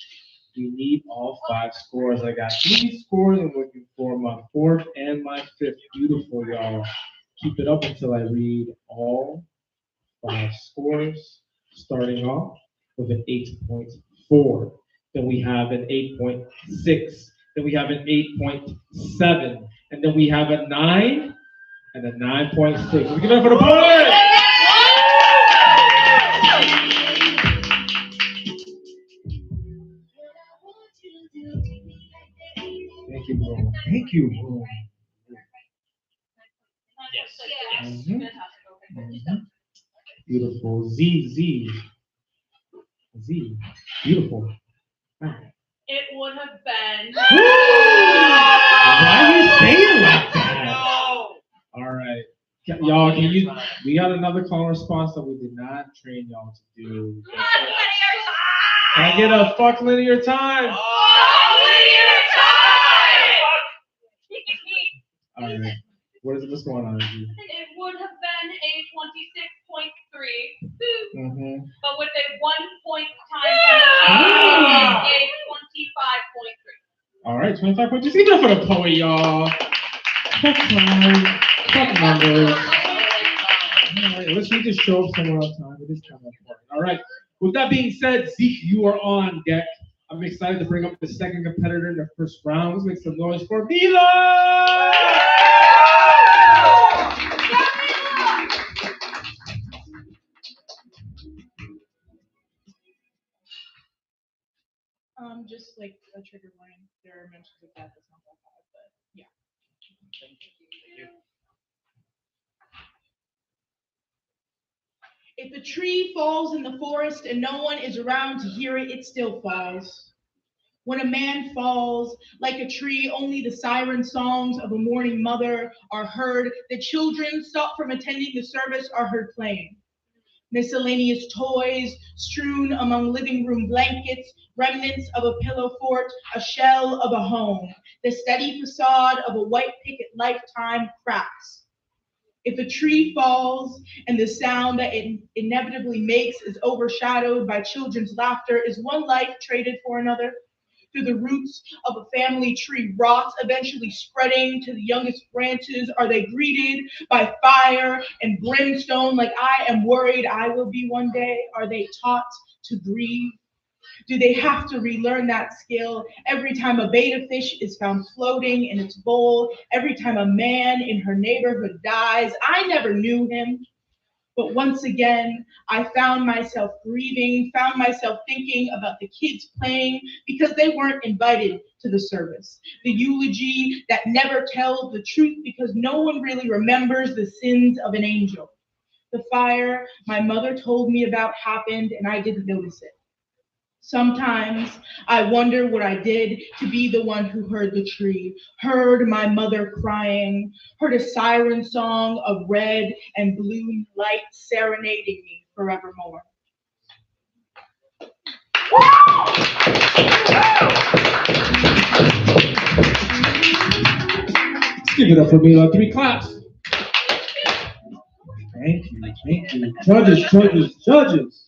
Speaker 2: We need all 5 scores. I got 3 scores. I'm looking for my 4th and my 5th. Beautiful, y'all. Keep it up until I read all 5 scores. Starting off with an 8.4. Then we have an 8.6. Then we have an 8.7. And then we have a 9 and a 9.6. Let's give it up for the poet! Thank you, bro. Thank you, bro.
Speaker 9: Yes.
Speaker 2: Beautiful. Z. Beautiful.
Speaker 13: It would have been.
Speaker 2: Why are you saying it like that? All right. Y'all, we got another call response that we did not train y'all to do. Can I get a fuck linear time? All right. What's going on?
Speaker 13: It would have been a 26.3, but with a 1 point time penalty, a 25.3.
Speaker 2: All right, 25 Just give it up for the poet, y'all. Fuck time. Fuck numbers. All right, let's read the show up somewhere on time. It is kind of important. All right. With that being said, Zeke, you are on deck. I'm excited to bring up the second competitor in the first round. Let's make some noise for Mila!
Speaker 6: Just like a trigger warning, there are mentions of that that's not that bad, but yeah. If a tree falls in the forest and no one is around to hear it, it still falls. When a man falls, like a tree, only the siren songs of a mourning mother are heard. The children, stopped from attending the service, are heard playing. Miscellaneous toys strewn among living room blankets, remnants of a pillow fort, a shell of a home. The steady facade of a white picket lifetime cracks. If a tree falls and the sound that it inevitably makes is overshadowed by children's laughter, is one life traded for another? Through the roots of a family tree rots, eventually spreading to the youngest branches? Are they greeted by fire and brimstone like I am worried I will be one day? Are they taught to grieve? Do they have to relearn that skill every time a betta fish is found floating in its bowl? Every time a man in her neighborhood dies? I never knew him. But once again, I found myself grieving, found myself thinking about the kids playing because they weren't invited to the service. The eulogy that never tells the truth because no one really remembers the sins of an angel. The fire my mother told me about happened and I didn't notice it. Sometimes I wonder what I did to be the one who heard the tree, heard my mother crying, heard a siren song of red and blue light serenading me forevermore.
Speaker 2: Let's give it up for Mila. 3 claps. Thank you. Judges.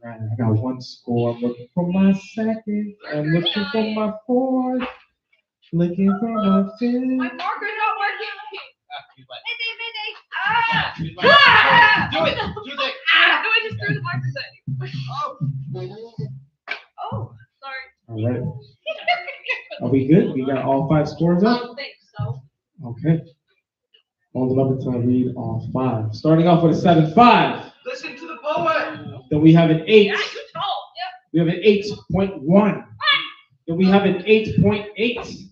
Speaker 2: All right, I got 1 score. I'm looking for my 2nd. I'm looking for my 4th. Looking for my 5th.
Speaker 4: My marker's not working. Mayday.
Speaker 3: Do it. Do it.
Speaker 4: I just threw the markers at you. Oh, sorry.
Speaker 2: All right. Are we good? We got all 5 scores
Speaker 4: I
Speaker 2: up?
Speaker 4: don't think so.
Speaker 2: Okay. Hold them up until I read all 5. Starting off with a 7.5.
Speaker 8: Listen to the poet.
Speaker 2: Then we have an 8.
Speaker 13: Yeah, you tall.
Speaker 2: We have an 8.1. Then we have an 8.8.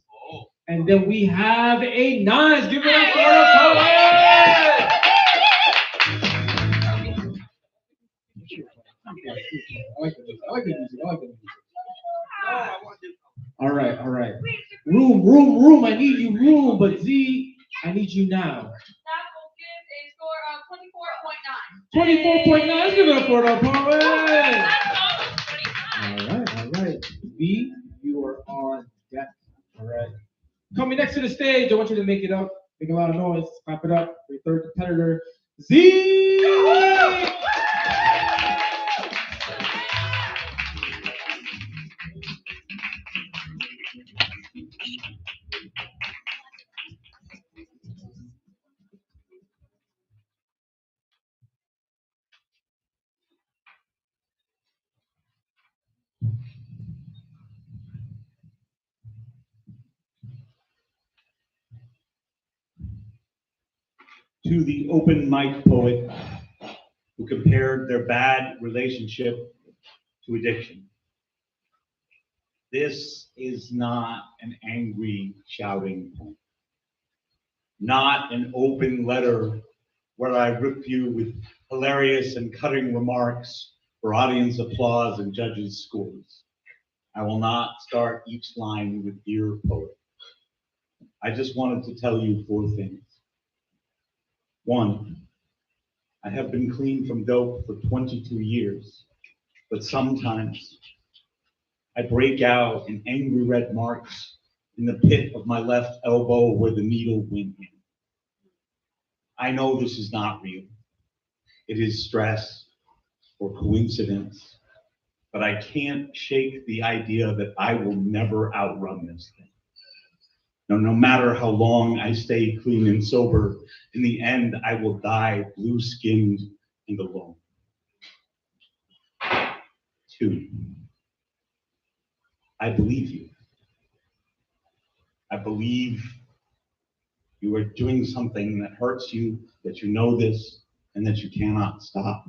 Speaker 2: And then we have a 9. Give it up for the poet! I like the music. I like the music. All right. Room. I need you, room. But Z, I need you now.
Speaker 4: That will give a score of 24.9.
Speaker 2: 24.9. Let's give it up for the poet. All right. V, you are on deck. All right. Coming next to the stage, I want you to make it up. Make a lot of noise. Clap it up for your third competitor, Z.
Speaker 14: To the open mic poet who compared their bad relationship to addiction. This is not an angry shouting poem, not an open letter where I rip you with hilarious and cutting remarks for audience applause and judges' scores. I will not start each line with "Dear Poet." I just wanted to tell you 4 things. 1, I have been clean from dope for 22 years, but sometimes I break out in angry red marks in the pit of my left elbow where the needle went in. I know this is not real. It is stress or coincidence, but I can't shake the idea that I will never outrun this thing. No matter how long I stay clean and sober, in the end, I will die blue-skinned and alone. 2, I believe you. I believe you are doing something that hurts you, that you know this, and that you cannot stop.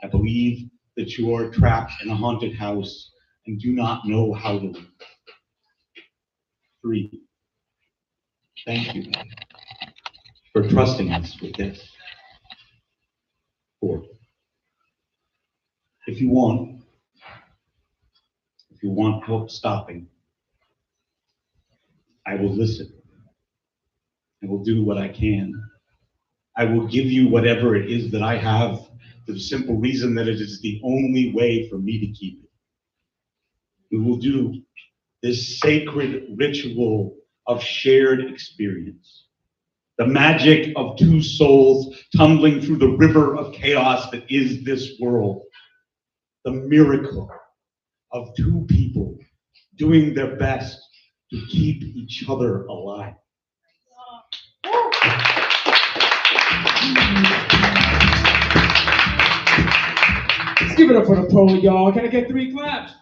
Speaker 14: I believe that you are trapped in a haunted house and do not know how to leave. 3, thank you for trusting us with this. 4, if you want help stopping, I will listen. I will do what I can. I will give you whatever it is that I have for the simple reason that it is the only way for me to keep it. We will do this sacred ritual of shared experience. The magic of 2 souls tumbling through the river of chaos that is this world. The miracle of 2 people doing their best to keep each other alive.
Speaker 2: Let's give it up for the poet, y'all. Can I get 3 claps?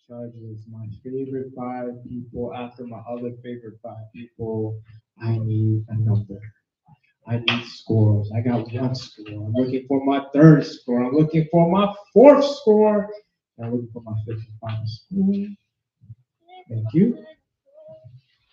Speaker 2: Charges, my favorite 5 people after my other favorite 5 people. I need a number. I need scores. I got 1 score. I'm looking for my 3rd score. I'm looking for my 4th score. I'm looking for my 5th and final score. Thank you.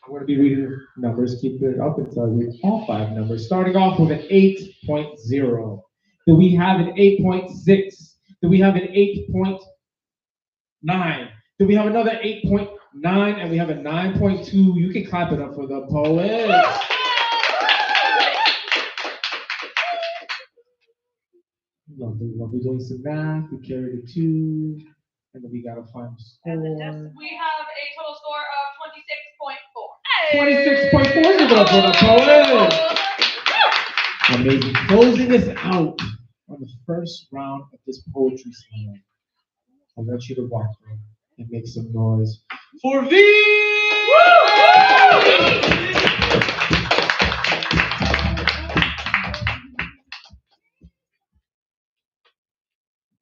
Speaker 2: I'm going to be reading numbers. Keep it up until I read all 5 numbers. Starting off with an 8.0. Do we have an 8.6? Do we have an 8.9? Do we have another 8.9? And we have a 9.2. You can clap it up for the poet. Lovely. Doing some math. We carried a 2. And then we got a final score.
Speaker 4: We have a total score of
Speaker 2: 26.4. Give it up for the poet. Amazing. Closing us out on the first round of this poetry slam. I want you to walk through and make some noise for V!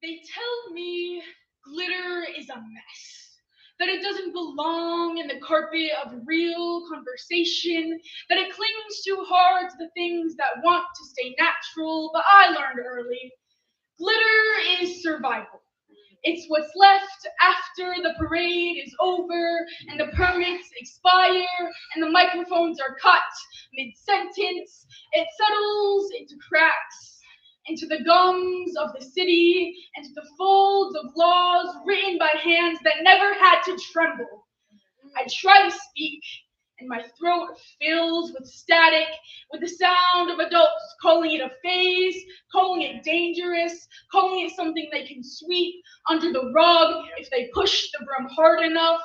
Speaker 6: They tell me glitter is a mess, that it doesn't belong long in the carpet of real conversation, that it clings too hard to the things that want to stay natural, but I learned early. Glitter is survival. It's what's left after the parade is over and the permits expire and the microphones are cut mid-sentence. It settles into cracks, into the gums of the city, and to the folds of laws written by hands that never had to tremble. I try to speak, and my throat fills with static, with the sound of adults calling it a phase, calling it dangerous, calling it something they can sweep under the rug if they push the broom hard enough.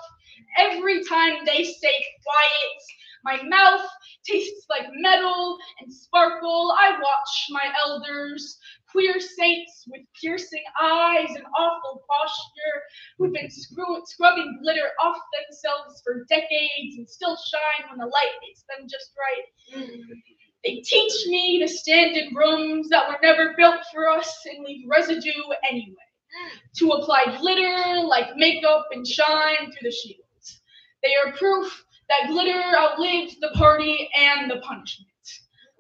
Speaker 6: Every time they say quiet, my mouth tastes like metal and sparkle. I watch my elders, queer saints with piercing eyes and awful posture, who've been scrubbing glitter off themselves for decades and still shine when the light hits them just right. They teach me to stand in rooms that were never built for us and leave residue anyway, to apply glitter like makeup and shine through the shields. They are proof that glitter outlived the party and the punishment.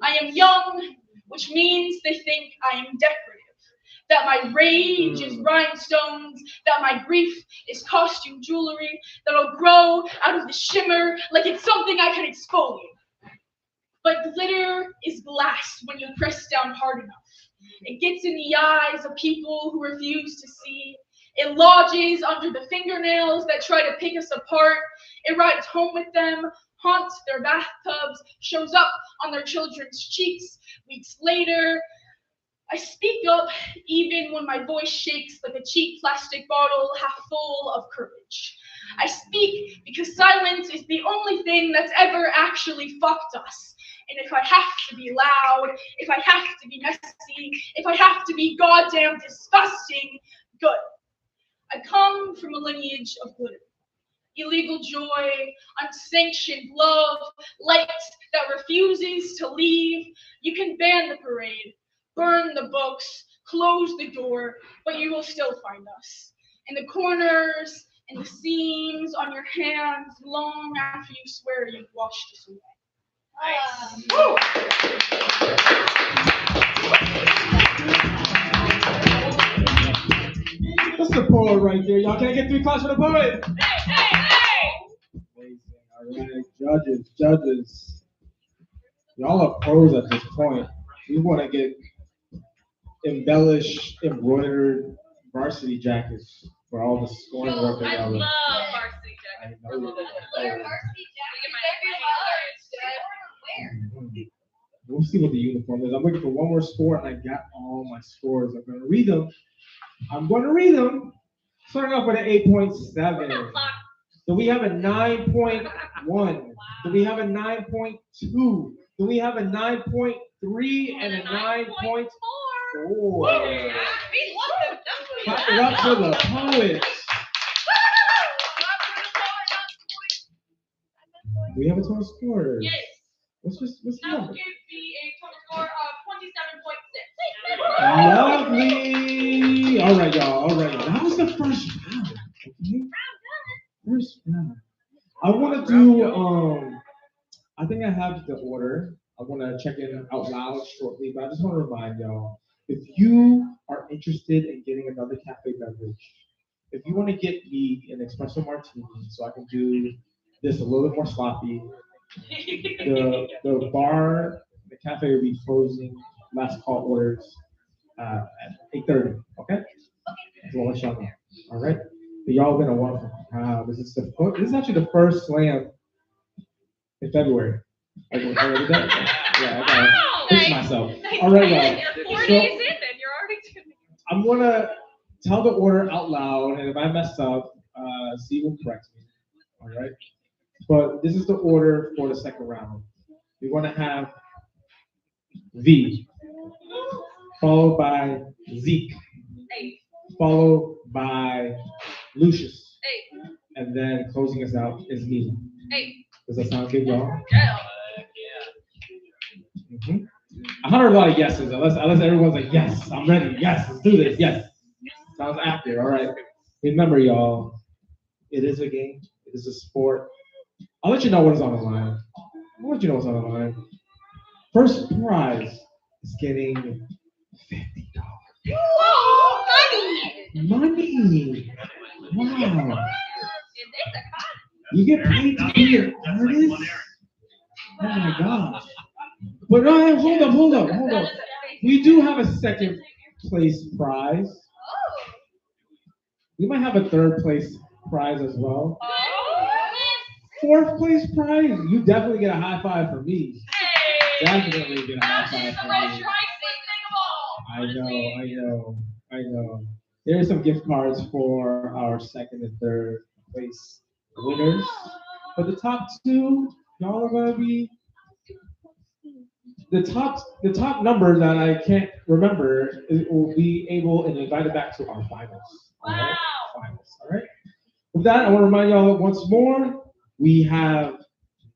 Speaker 6: I am young, which means they think I am decorative, that my rage is rhinestones, that my grief is costume jewelry that'll grow out of the shimmer like it's something I can exfoliate. But glitter is glass when you press down hard enough. It gets in the eyes of people who refuse to see. It lodges under the fingernails that try to pick us apart. It rides home with them, haunts their bathtubs, shows up on their children's cheeks weeks later. I speak up even when my voice shakes like a cheap plastic bottle half full of courage. I speak because silence is the only thing that's ever actually fucked us. And if I have to be loud, if I have to be messy, if I have to be goddamn disgusting, good. I come from a lineage of glitter. Illegal joy, unsanctioned love, light that refuses to leave. You can ban the parade, burn the books, close the door, but you will still find us. In the corners, in the seams, on your hands, long after you swear you've washed us away.
Speaker 2: That's the poet right there, y'all. Can I get 3 claps for the poet? Amazing. All right, judges. Y'all are pros at this point. We want to get embellished, embroidered varsity jackets for all the scoring work that y'all
Speaker 13: love varsity jackets.
Speaker 2: I know. We'll see what the uniform is. I'm looking for one more score, and I got all my scores. I'm going to read them. Starting off with an 8.7. Do we have a 9.1? Do we have a 9.2? Do we have a 9.3 and a 9.4? Clap it up for the poets. We have a total score.
Speaker 13: Yes.
Speaker 2: What's the
Speaker 13: That will
Speaker 2: number?
Speaker 13: give me a total score of 27.6.
Speaker 2: Lovely. All right, y'all. That was the first round. Okay. First round. I want to do. I think I have the order. I want to check in out loud shortly, but I just want to remind y'all: if you are interested in getting another cafe beverage, if you want to get me an espresso martini, so I can do this a little bit more sloppy. The bar, the cafe will be closing last call orders at 8:30. Okay? That's what I'll let y'all know. All right? But y'all been a wonderful crowd. This is actually the first slam in February. I gotta push myself. All right, y'all.
Speaker 13: You're 4
Speaker 2: So,
Speaker 13: days in and you're already doing it.
Speaker 2: I'm gonna tell the order out loud, and if I mess up, Steve will correct me. All right? But this is the order for the second round. We're going to have V, followed by Zeke, followed by Lucius, and then closing us out is Mila. Does that sound good, y'all?
Speaker 13: Yeah.
Speaker 2: Mm-hmm. I heard a lot of yeses, unless everyone's like, yes, I'm ready, yes, let's do this, yes. Sounds accurate, all right. Remember, y'all, it is a game. It is a sport. I'll let you know what is on the line. I'll let you know what's on the line. First prize is getting money. Wow. You get paid to be an artist? Oh my gosh. But no, hold up. We do have a second place prize. We might have a third place prize as well. Fourth place prize, you definitely get a high five from me. Definitely get a high five from me. I know. There are some gift cards for our second and third place winners. But the top two, y'all are gonna be the top number that I can't remember will be able and invited back to our finals. All right? Finals. All right. With that, I want to remind y'all once more, we have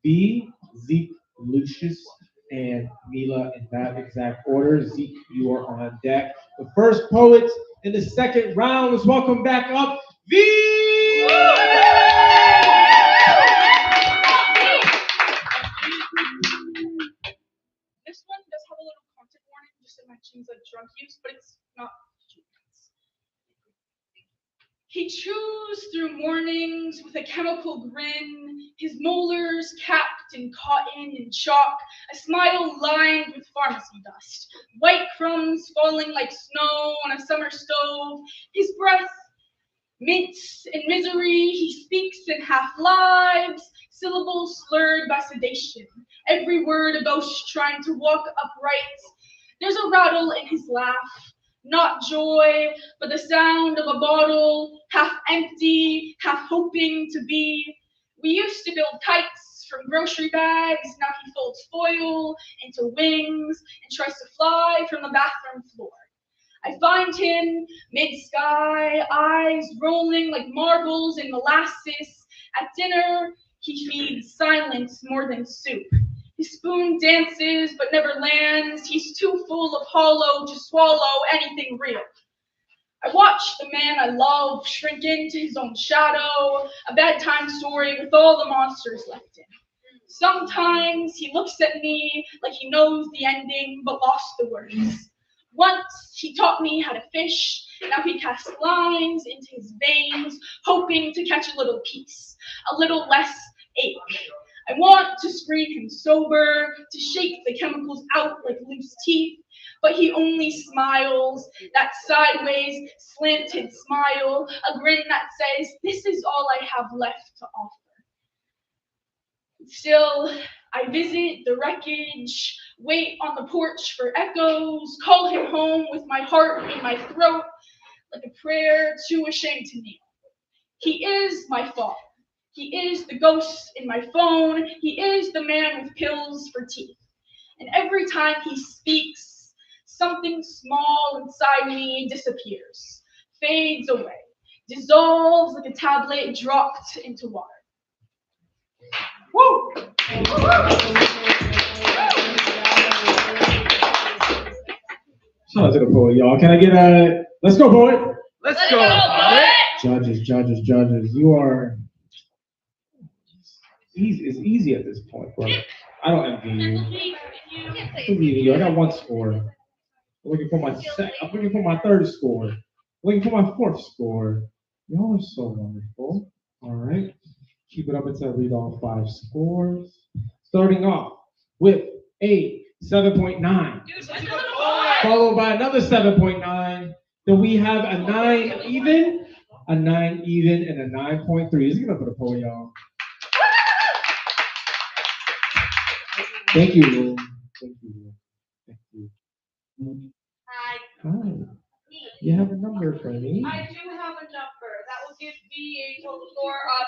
Speaker 2: V, Zeke, Lucius, and Mila in that exact order. Zeke, you are on deck. The first poet in the second round is welcome back up, V!
Speaker 6: This one does have a little content warning, just it mentions like drug use, but it's not. He chews through mornings with a chemical grin, his molars capped in cotton and chalk, a smile lined with pharmacy dust, white crumbs falling like snow on a summer stove, his breath mints in misery, he speaks in half-lives, syllables slurred by sedation, every word a ghost trying to walk upright. There's a rattle in his laugh, not joy, but the sound of a bottle, half empty, half hoping to be. We used to build kites from grocery bags, now he folds foil into wings and tries to fly from the bathroom floor. I find him mid-sky, eyes rolling like marbles in molasses. At dinner, he feeds silence more than soup. His spoon dances but never lands. He's too full of hollow to swallow anything real. I watch the man I love shrink into his own shadow, a bedtime story with all the monsters left in. Sometimes he looks at me like he knows the ending but lost the words. Once he taught me how to fish, now he casts lines into his veins, hoping to catch a little peace, a little less ache. I want to scream him sober, to shake the chemicals out like loose teeth, but he only smiles, that sideways, slanted smile, a grin that says, this is all I have left to offer. Still, I visit the wreckage, wait on the porch for echoes, call him home with my heart in my throat, like a prayer too ashamed to kneel. He is my father. He is the ghost in my phone. He is the man with pills for teeth. And every time he speaks, something small inside me disappears, fades away, dissolves like a tablet dropped into water. Woo!
Speaker 2: Shout out to the poet, y'all. Can I get a let's go, poet?
Speaker 8: Let's go, poet!
Speaker 2: Judges. You are easy. It's easy at this point, but I don't envy you. I got one score. I'm looking for my third score. I'm looking for my fourth score. Y'all are so wonderful. All right. Keep it up until I read all 5 scores. Starting off with a 7.9. Followed by another 7.9. Then we have a 9 even, and a 9.3. Let's give it up for the poet, y'all. Thank you, Lou. Thank you. Hi. You have a number for me?
Speaker 8: I do have a number. That will give me a total score of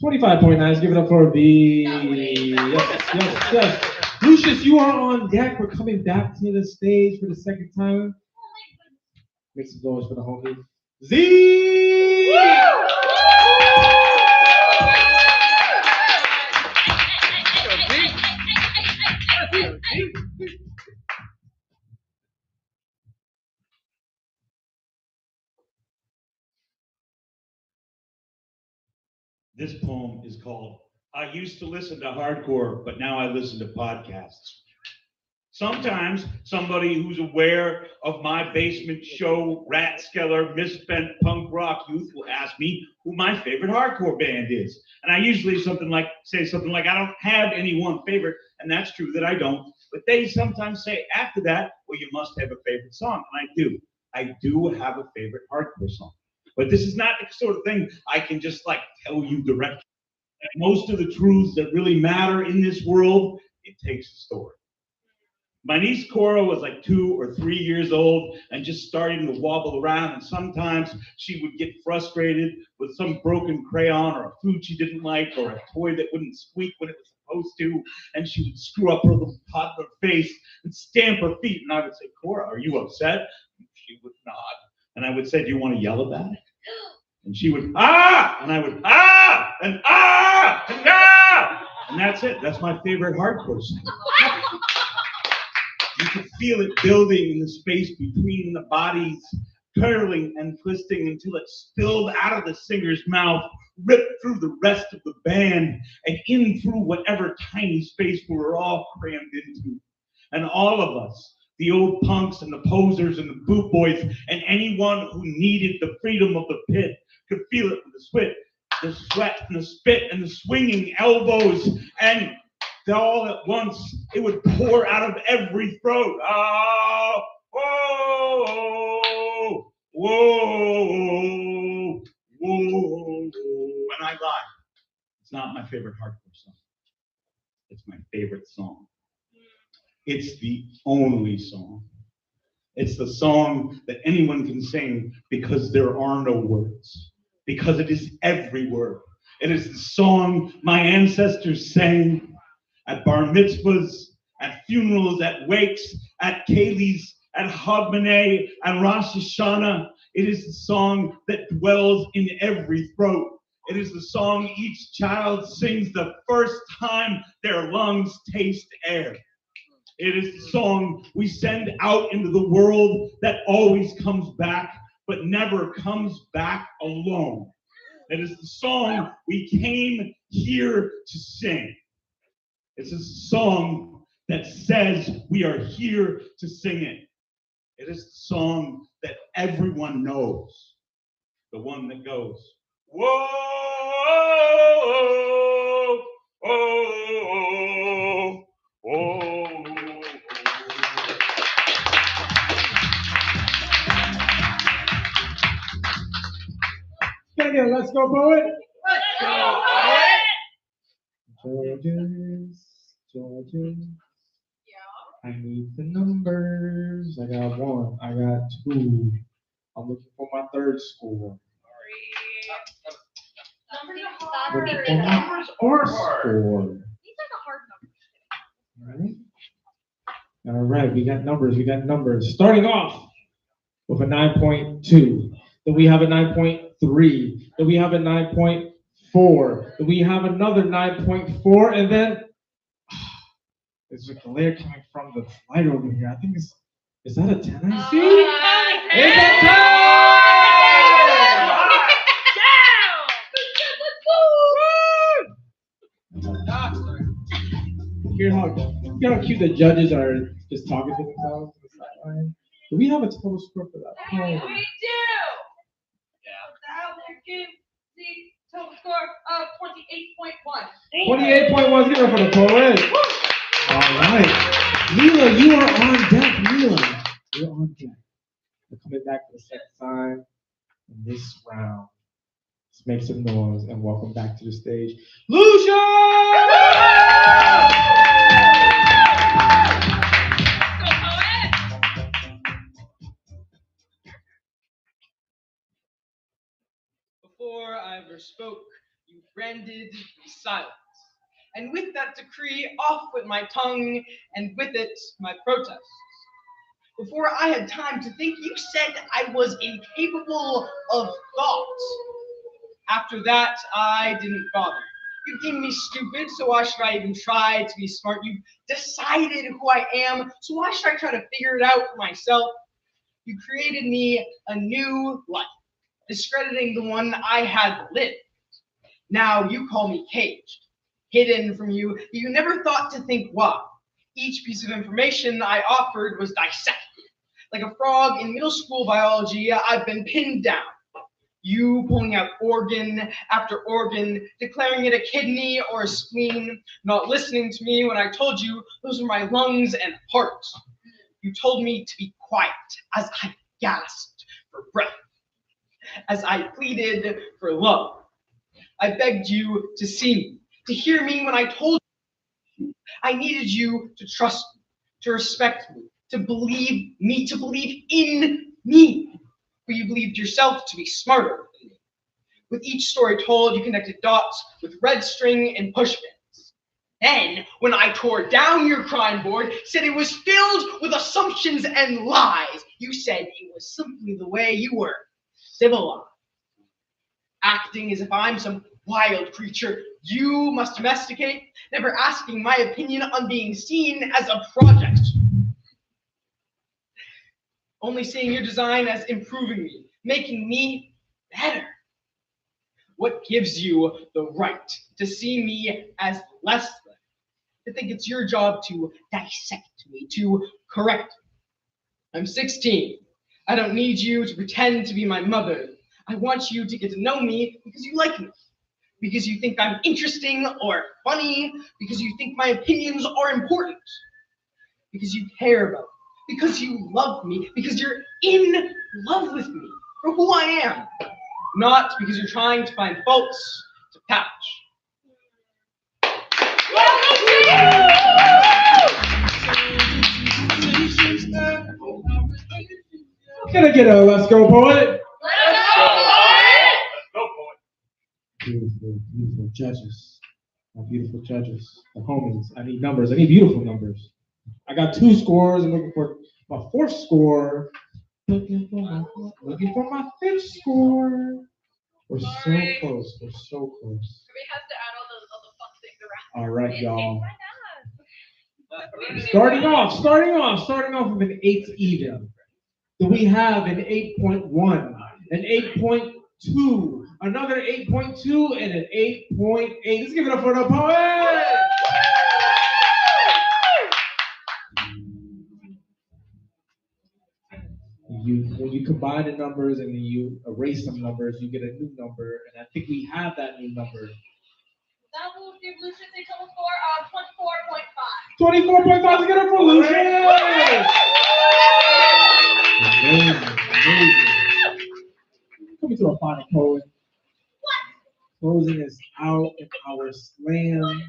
Speaker 8: 25.9.
Speaker 2: 25.9. Let's give it up for V. Yes. Lucius, you are on deck. We're coming back to the stage for the second time. Make some noise for the homie. Z!
Speaker 14: This poem is called I Used to Listen to Hardcore, but Now I Listen to Podcasts. Sometimes somebody who's aware of my basement show, Ratskeller, misspent punk rock youth will ask me who my favorite hardcore band is. And I usually say something like, I don't have any one favorite, and that's true that I don't. But they sometimes say after that, well, you must have a favorite song. And I do. I do have a favorite hardcore song. But this is not the sort of thing I can just tell you directly. Most of the truths that really matter in this world, it takes a story. My niece Cora was 2 or 3 years old and just starting to wobble around, and sometimes she would get frustrated with some broken crayon or a food she didn't like or a toy that wouldn't squeak when it was supposed to, and she would screw up her little toddler face and stamp her feet, and I would say, Cora, are you upset? And she would nod, and I would say, do you want to yell about it? And she would, ah! And I would, ah! And ah! And ah! And that's it. That's my favorite hardcore song. You could feel it building in the space between the bodies, curling and twisting until it spilled out of the singer's mouth, ripped through the rest of the band, and in through whatever tiny space we were all crammed into. And all of us, the old punks and the posers and the boot boys, and anyone who needed the freedom of the pit, could feel it with the sweat and the spit and the swinging elbows, and all at once it would pour out of every throat. Ah, whoa, whoa, whoa. And I lied. It's not my favorite hardcore song. It's my favorite song. It's the only song. It's the song that anyone can sing because there are no words. Because it is every word. It is the song my ancestors sang at bar mitzvahs, at funerals, at wakes, at keilis, at Hogmanay, and Rosh Hashanah. It is the song that dwells in every throat. It is the song each child sings the first time their lungs taste air. It is the song we send out into the world that always comes back, but never comes back alone. It is the song we came here to sing. It's a song that says we are here to sing it. It is the song that everyone knows. The one that goes, whoa, whoa, whoa.
Speaker 2: Again, let's go, poet.
Speaker 8: Let's go, poet.
Speaker 2: Georges. I need the numbers. I got 1. I got 2. I'm looking for my third score.
Speaker 4: Numbers are
Speaker 2: Looking
Speaker 4: hard.
Speaker 2: for numbers or score.
Speaker 4: These are the hard numbers.
Speaker 2: All right, we got numbers. Starting off with a 9.2. Then we have a 9.3. Then we have a 9.4. Then we have another 9.4. And then there's a glare coming from the light over here. I think is that a 10 I see? It's a 10! Hear how cute the judges are just talking to themselves on the sideline. Do we have a total score for that?
Speaker 4: We do. Yeah. That gives the total score of 28.1.
Speaker 2: 28.1. Give it up for the poet. All right. Mila, you are on deck. Mila, you're on deck. We're coming back for the second time in this round. Let's make some noise and welcome back to the stage, Lucia!
Speaker 8: Before I ever spoke, you branded silence. And with that decree, off went my tongue, and with it, my protests. Before I had time to think, you said I was incapable of thought. After that, I didn't bother. You deemed me stupid, so why should I even try to be smart? You decided who I am, so why should I try to figure it out for myself? You created me a new life, discrediting the one I had lived. Now you call me caged, hidden from you. You never thought to think why. Each piece of information I offered was dissected. Like a frog in middle school biology, I've been pinned down. You pulling out organ after organ, declaring it a kidney or a spleen, not listening to me when I told you those were my lungs and heart. You told me to be quiet as I gasped for breath, as I pleaded for love. I begged you to see me, to hear me when I told you I needed you to trust me, to respect me, to believe in me. But you believed yourself to be smarter than me. With each story told, you connected dots with red string and push pins. Then, when I tore down your crime board, said it was filled with assumptions and lies, you said it was simply the way you were civilized. Acting as if I'm some wild creature you must domesticate, never asking my opinion on being seen as a project. Only seeing your design as improving me, making me better. What gives you the right to see me as less than? To think it's your job to dissect me, to correct me. I'm 16. I don't need you to pretend to be my mother. I want you to get to know me because you like me, because you think I'm interesting or funny, because you think my opinions are important, because you care about me, because you love me, because you're in love with me for who I am, not because you're trying to find faults to patch.
Speaker 2: Can I get a let's go, poet? Beautiful, beautiful judges. My beautiful judges. The homies. I need numbers. I need beautiful numbers. I got 2 scores. I'm looking for my 4th score. Looking for my 5th score. We're so close. We're so close.
Speaker 4: We have to add all the fun things around.
Speaker 2: All right, y'all. Starting off with an 8 even. Do we have an 8.1, an 8.2, another 8.2, and an 8.8? Let's give it up for the poet! When you combine the numbers and then you erase some numbers, you get a new number, and I think we have that new number.
Speaker 4: That will give Lucius a total score of 24.5.
Speaker 2: 24.5, let's get it for Lucius! Amazing. Coming to a final poet. Closing us out in our slam.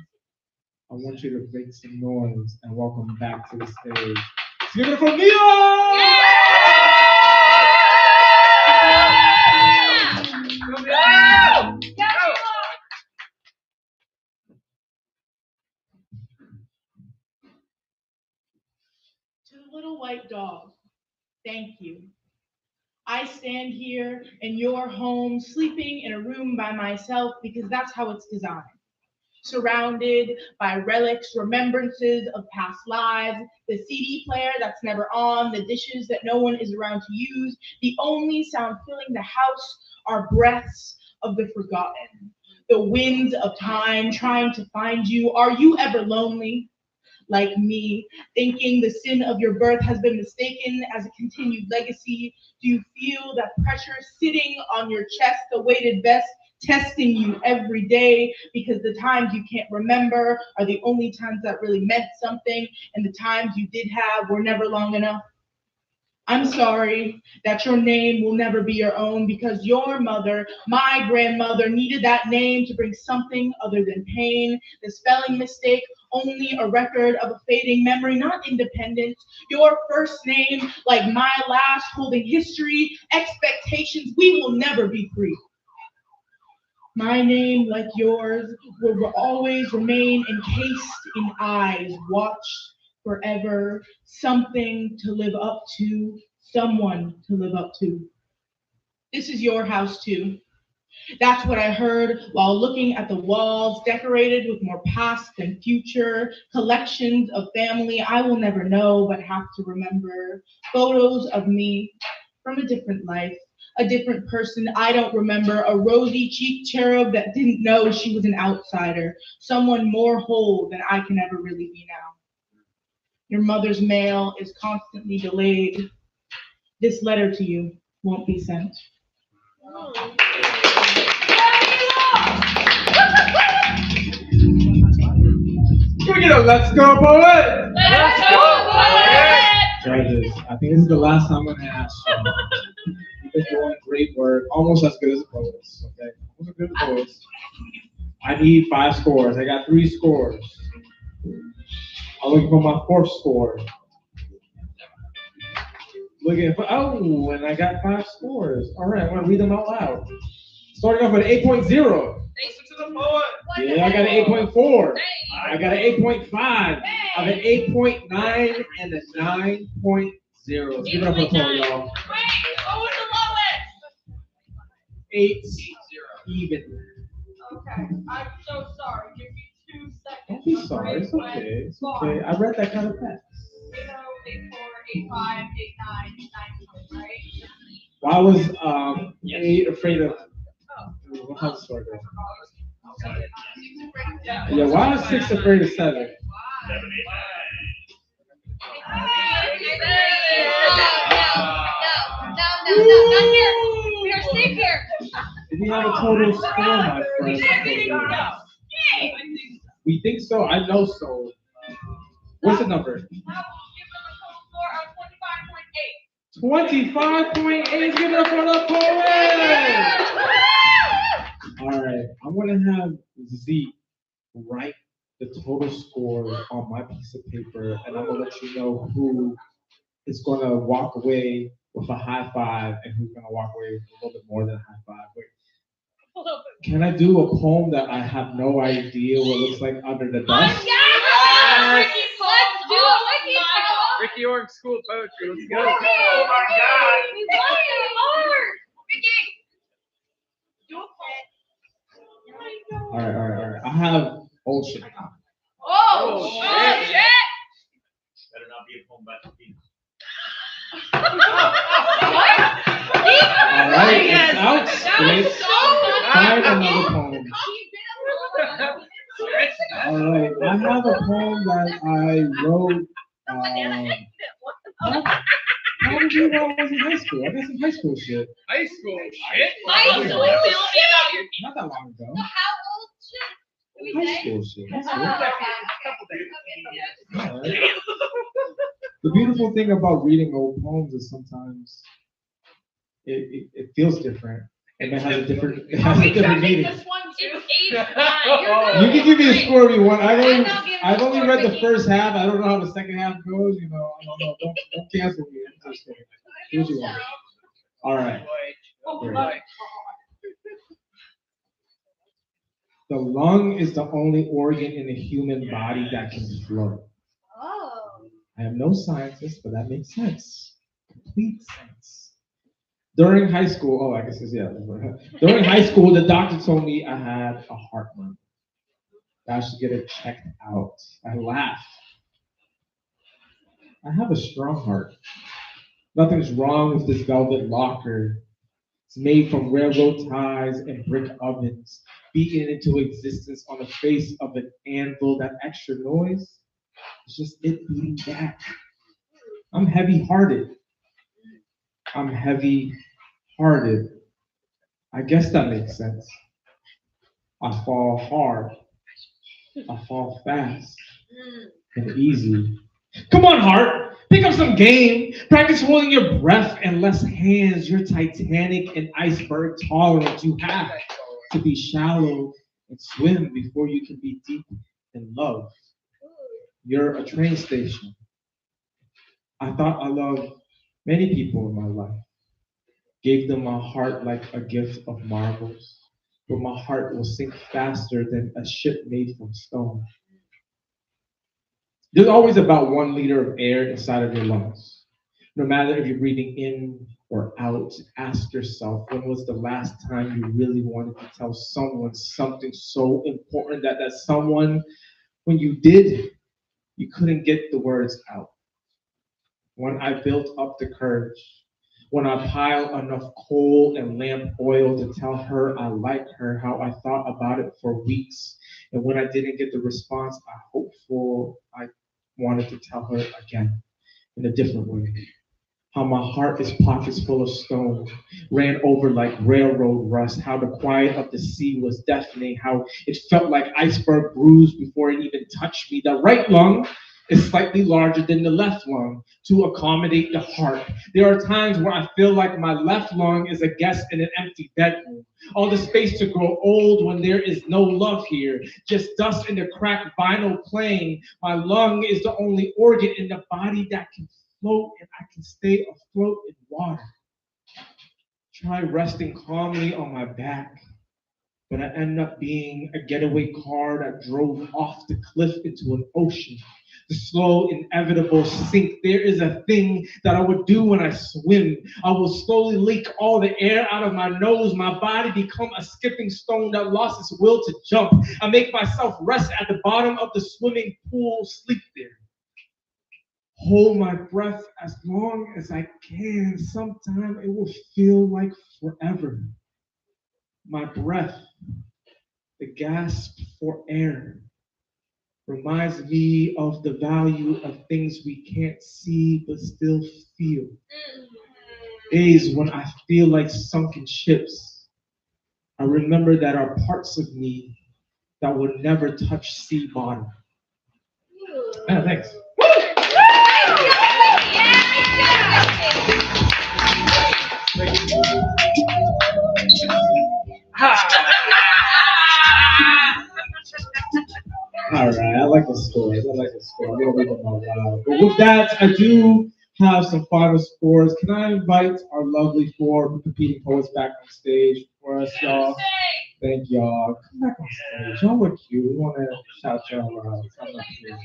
Speaker 2: I want you to make some noise and welcome back to the stage. Let's give it for Mia!
Speaker 6: To the little white dog, thank you. I stand here in your home, sleeping in a room by myself because that's how it's designed. Surrounded by relics, remembrances of past lives, the CD player that's never on, the dishes that no one is around to use. The only sound filling the house are breaths of the forgotten, the winds of time trying to find you. Are you ever lonely? Like me, thinking the sin of your birth has been mistaken as a continued legacy? Do you feel that pressure sitting on your chest, the weighted vest, testing you every day because the times you can't remember are the only times that really meant something, and the times you did have were never long enough? I'm sorry that your name will never be your own because your mother, my grandmother, needed that name to bring something other than pain. The spelling mistake, only a record of a fading memory, not independence. Your first name, like my last, holding history, expectations. We will never be free. My name, like yours, will always remain encased in eyes, watched forever, something to live up to, someone to live up to. This is your house too. That's what I heard while looking at the walls decorated with more past than future, collections of family I will never know but have to remember, photos of me from a different life, a different person I don't remember, a rosy cheeked cherub that didn't know she was an outsider, someone more whole than I can ever really be now. Your mother's mail is constantly delayed. This letter to you won't be sent.
Speaker 2: Can we get a let's go poet?
Speaker 13: Let's go, poet!
Speaker 2: Judges, I think this is the last time I'm gonna ask you. You've been doing great work, almost as good as poets. Okay, almost as good as poets. I need 5 scores. I got 3 scores. I'm looking for my 4th score. Looking for and I got 5 scores. All right, I'm gonna read them out loud. Starting off with 8.0.
Speaker 3: Thanks to the poet.
Speaker 2: Yeah, I got an 8.4. I got an 8.5. I have an 8.9 and a 9.0. Give it up for the poet, y'all.
Speaker 13: Wait, what was the lowest?
Speaker 2: 8 even.
Speaker 13: Okay, I'm so sorry. Give me 2 seconds.
Speaker 2: Don't be sorry. It's okay. It's okay. I read that kind of fast.
Speaker 13: 8, 4, 8, 5, 8, 9, 9, right?
Speaker 2: Well, I was 8 afraid of. How's the story go? Yeah, why is 6 afraid of 7?
Speaker 4: No, not here. We are safe here.
Speaker 2: Did we have a total score, my friend? We think so. I know so. What's the number? 25.8. Give it up for the poet. All right, I'm gonna have Zeke write the total score on my piece of paper, and I'm gonna let you know who is gonna walk away with a high five and who's gonna walk away with a little bit more than a high five. Wait, can I do a poem that I have no idea what it looks like under the dust?
Speaker 4: Yes! Let's do it.
Speaker 3: Ricky Org School of Poetry. Let's go.
Speaker 4: Oh my God. We want it hard. Ricky.
Speaker 2: All right. I have ocean.
Speaker 4: Oh, shit.
Speaker 14: Better not be a poem about the penis.
Speaker 2: All right, it's out. Great. Find another poem. All right, I have a poem that I wrote. Probably when I was in high school. I got some high school shit.
Speaker 3: High school shit.
Speaker 2: Not that long ago.
Speaker 4: How old shit?
Speaker 2: High school shit. All right. The beautiful thing about reading old poems is sometimes it feels different. And it has a different meaning.
Speaker 13: This one too.
Speaker 2: You can give me a score if you want. I've only read the first half. I don't know how the second half goes. You know, I don't know. Don't cancel me. I'm just kidding. Do what you want. All right. Great. The lung is the only organ in the human body that can float.
Speaker 4: Oh.
Speaker 2: I am no scientist, but that makes sense. Complete sense. During high school, I guess it's, yeah. During high school, the doctor told me I had a heart murmur. I should get it checked out. I laughed. I have a strong heart. Nothing's wrong with this velvet locker. It's made from railroad ties and brick ovens, beaten into existence on the face of an anvil. That extra noise, it's just it beating back. I'm heavy-hearted. I guess that makes sense. I fall hard. I fall fast and easy. Come on, heart. Pick up some game. Practice holding your breath and less hands. You're Titanic and iceberg tolerant. You have to be shallow and swim before you can be deep in love. You're a train station. I thought I loved many people in my life. Gave them my heart like a gift of marbles, but my heart will sink faster than a ship made from stone. There's always about 1 liter of air inside of your lungs. No matter if you're breathing in or out, ask yourself, when was the last time you really wanted to tell someone something so important that someone, when you did, you couldn't get the words out? When I built up the courage, When I pile enough coal and lamp oil to tell her I like her, how I thought about it for weeks. And when I didn't get the response I hoped for, I wanted to tell her again in a different way. How my heart is pockets full of stone, ran over like railroad rust, how the quiet of the sea was deafening, how it felt like iceberg bruise before it even touched me. The right lung is slightly larger than the left lung to accommodate the heart. There are times where I feel like my left lung is a guest in an empty bedroom. All the space to grow old when there is no love here, just dust in the cracked vinyl playing. My lung is the only organ in the body that can float, and I can stay afloat in water. Try resting calmly on my back, but I end up being a getaway car that drove off the cliff into an ocean. The slow, inevitable sink. There is a thing that I would do when I swim. I will slowly leak all the air out of my nose, my body become a skipping stone that lost its will to jump. I make myself rest at the bottom of the swimming pool, sleep there. Hold my breath as long as I can. Sometime it will feel like forever. My breath, the gasp for air, reminds me of the value of things we can't see but still feel. Days when I feel like sunken ships, I remember that are parts of me that would never touch sea bottom. Yeah, thanks. All right, I like the scores. I like the score. I'm gonna read them out loud. But with that, I do have some final scores. Can I invite our lovely four competing poets back on stage for us, y'all? Thank y'all. Come back on stage. Y'all look cute. We want to shout y'all out. Come up here.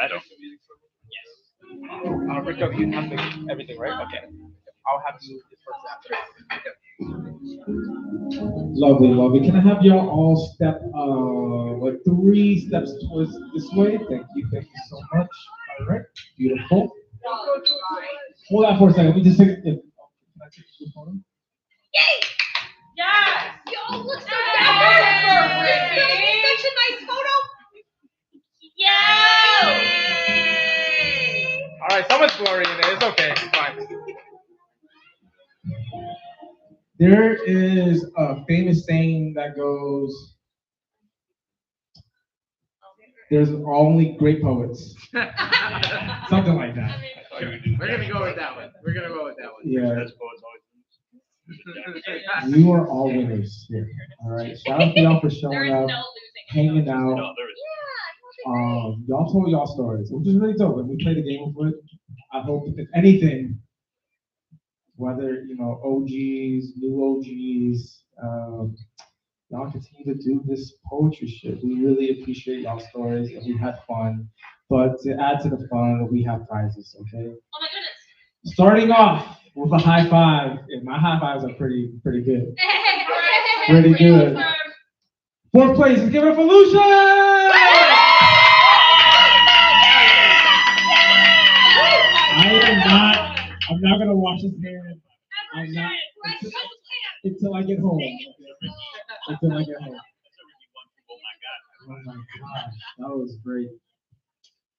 Speaker 7: I don't.
Speaker 2: Rico, you have everything, right? Okay. I'll have you disperse after. Lovely, lovely. Can I have y'all all step like 3 steps towards this way? Thank you so much. All right, beautiful. Hold on for a second. Let me just take can I take a photo?
Speaker 8: Yay! Yes!
Speaker 4: Y'all look so
Speaker 8: Such a nice photo. Yeah!
Speaker 2: All right, someone's blurry in it. It's okay. It's fine. There is a famous saying that goes, "There's only great poets." Something like that.
Speaker 1: We're gonna go with that one. We're gonna go with that one.
Speaker 2: Yeah. You are all winners here. All right. Shout out to y'all for showing up, hanging out. Y'all told y'all stories, which is really dope. And we played a game with it. I hope, if anything, whether OGs, new OGs, y'all continue to do this poetry shit. We really appreciate y'all stories, and we had fun. But to add to the fun, we have prizes. Okay.
Speaker 8: Oh my goodness.
Speaker 2: Starting off with a high five. And my high fives are pretty good. Pretty good. 4th place, let's give it up for Lucia! I'm not gonna wash his hands. I'm not until I get home. Until I get home. Oh my gosh, that was great.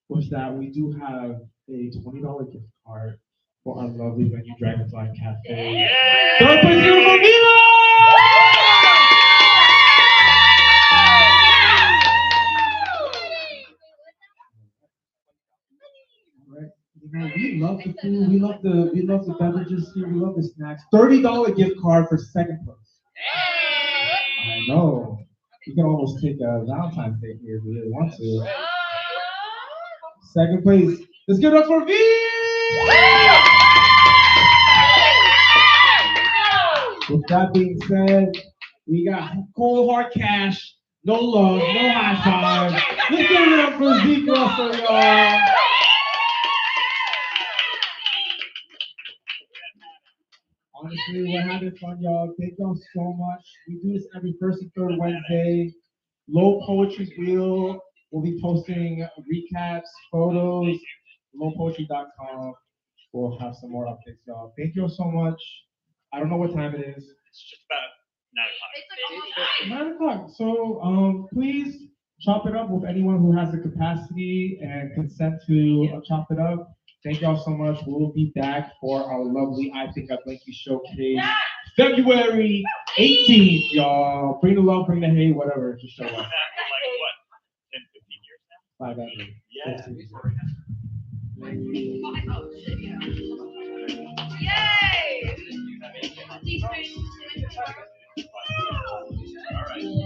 Speaker 2: With that, we do have a $20 gift card for our lovely venue, Dragonfly Cafe. Third place, beautiful Mila! We love the food, we love the beverages here, we love the snacks. $30 gift card for 2nd place. I know. You can almost take a Valentine's Day here if you really want to. 2nd place. Let's give it up for V! With that being said, we got cold hard cash, no love, no high five. Let's give it up for Zeke Russell, y'all. Honestly, we're having fun, y'all. Thank y'all so much. We do this every 1st and 3rd Wednesday. Low Poetry Wheel. We'll be posting recaps, photos, lowpoetry.com. we'll have some more updates, y'all. Thank you all so much. I don't know what time it is.
Speaker 14: It's just about 9 o'clock.
Speaker 2: 9 o'clock. So please chop it up with anyone who has the capacity and consent to chop it up. Thank y'all so much. We'll be back for our lovely I Think I Blink You showcase February 18th, y'all. Bring the love, bring the hate, whatever. Just show up.
Speaker 14: Like what? 10, 15 years now?
Speaker 2: 5 hours.
Speaker 14: Yeah.
Speaker 4: 15. Yay!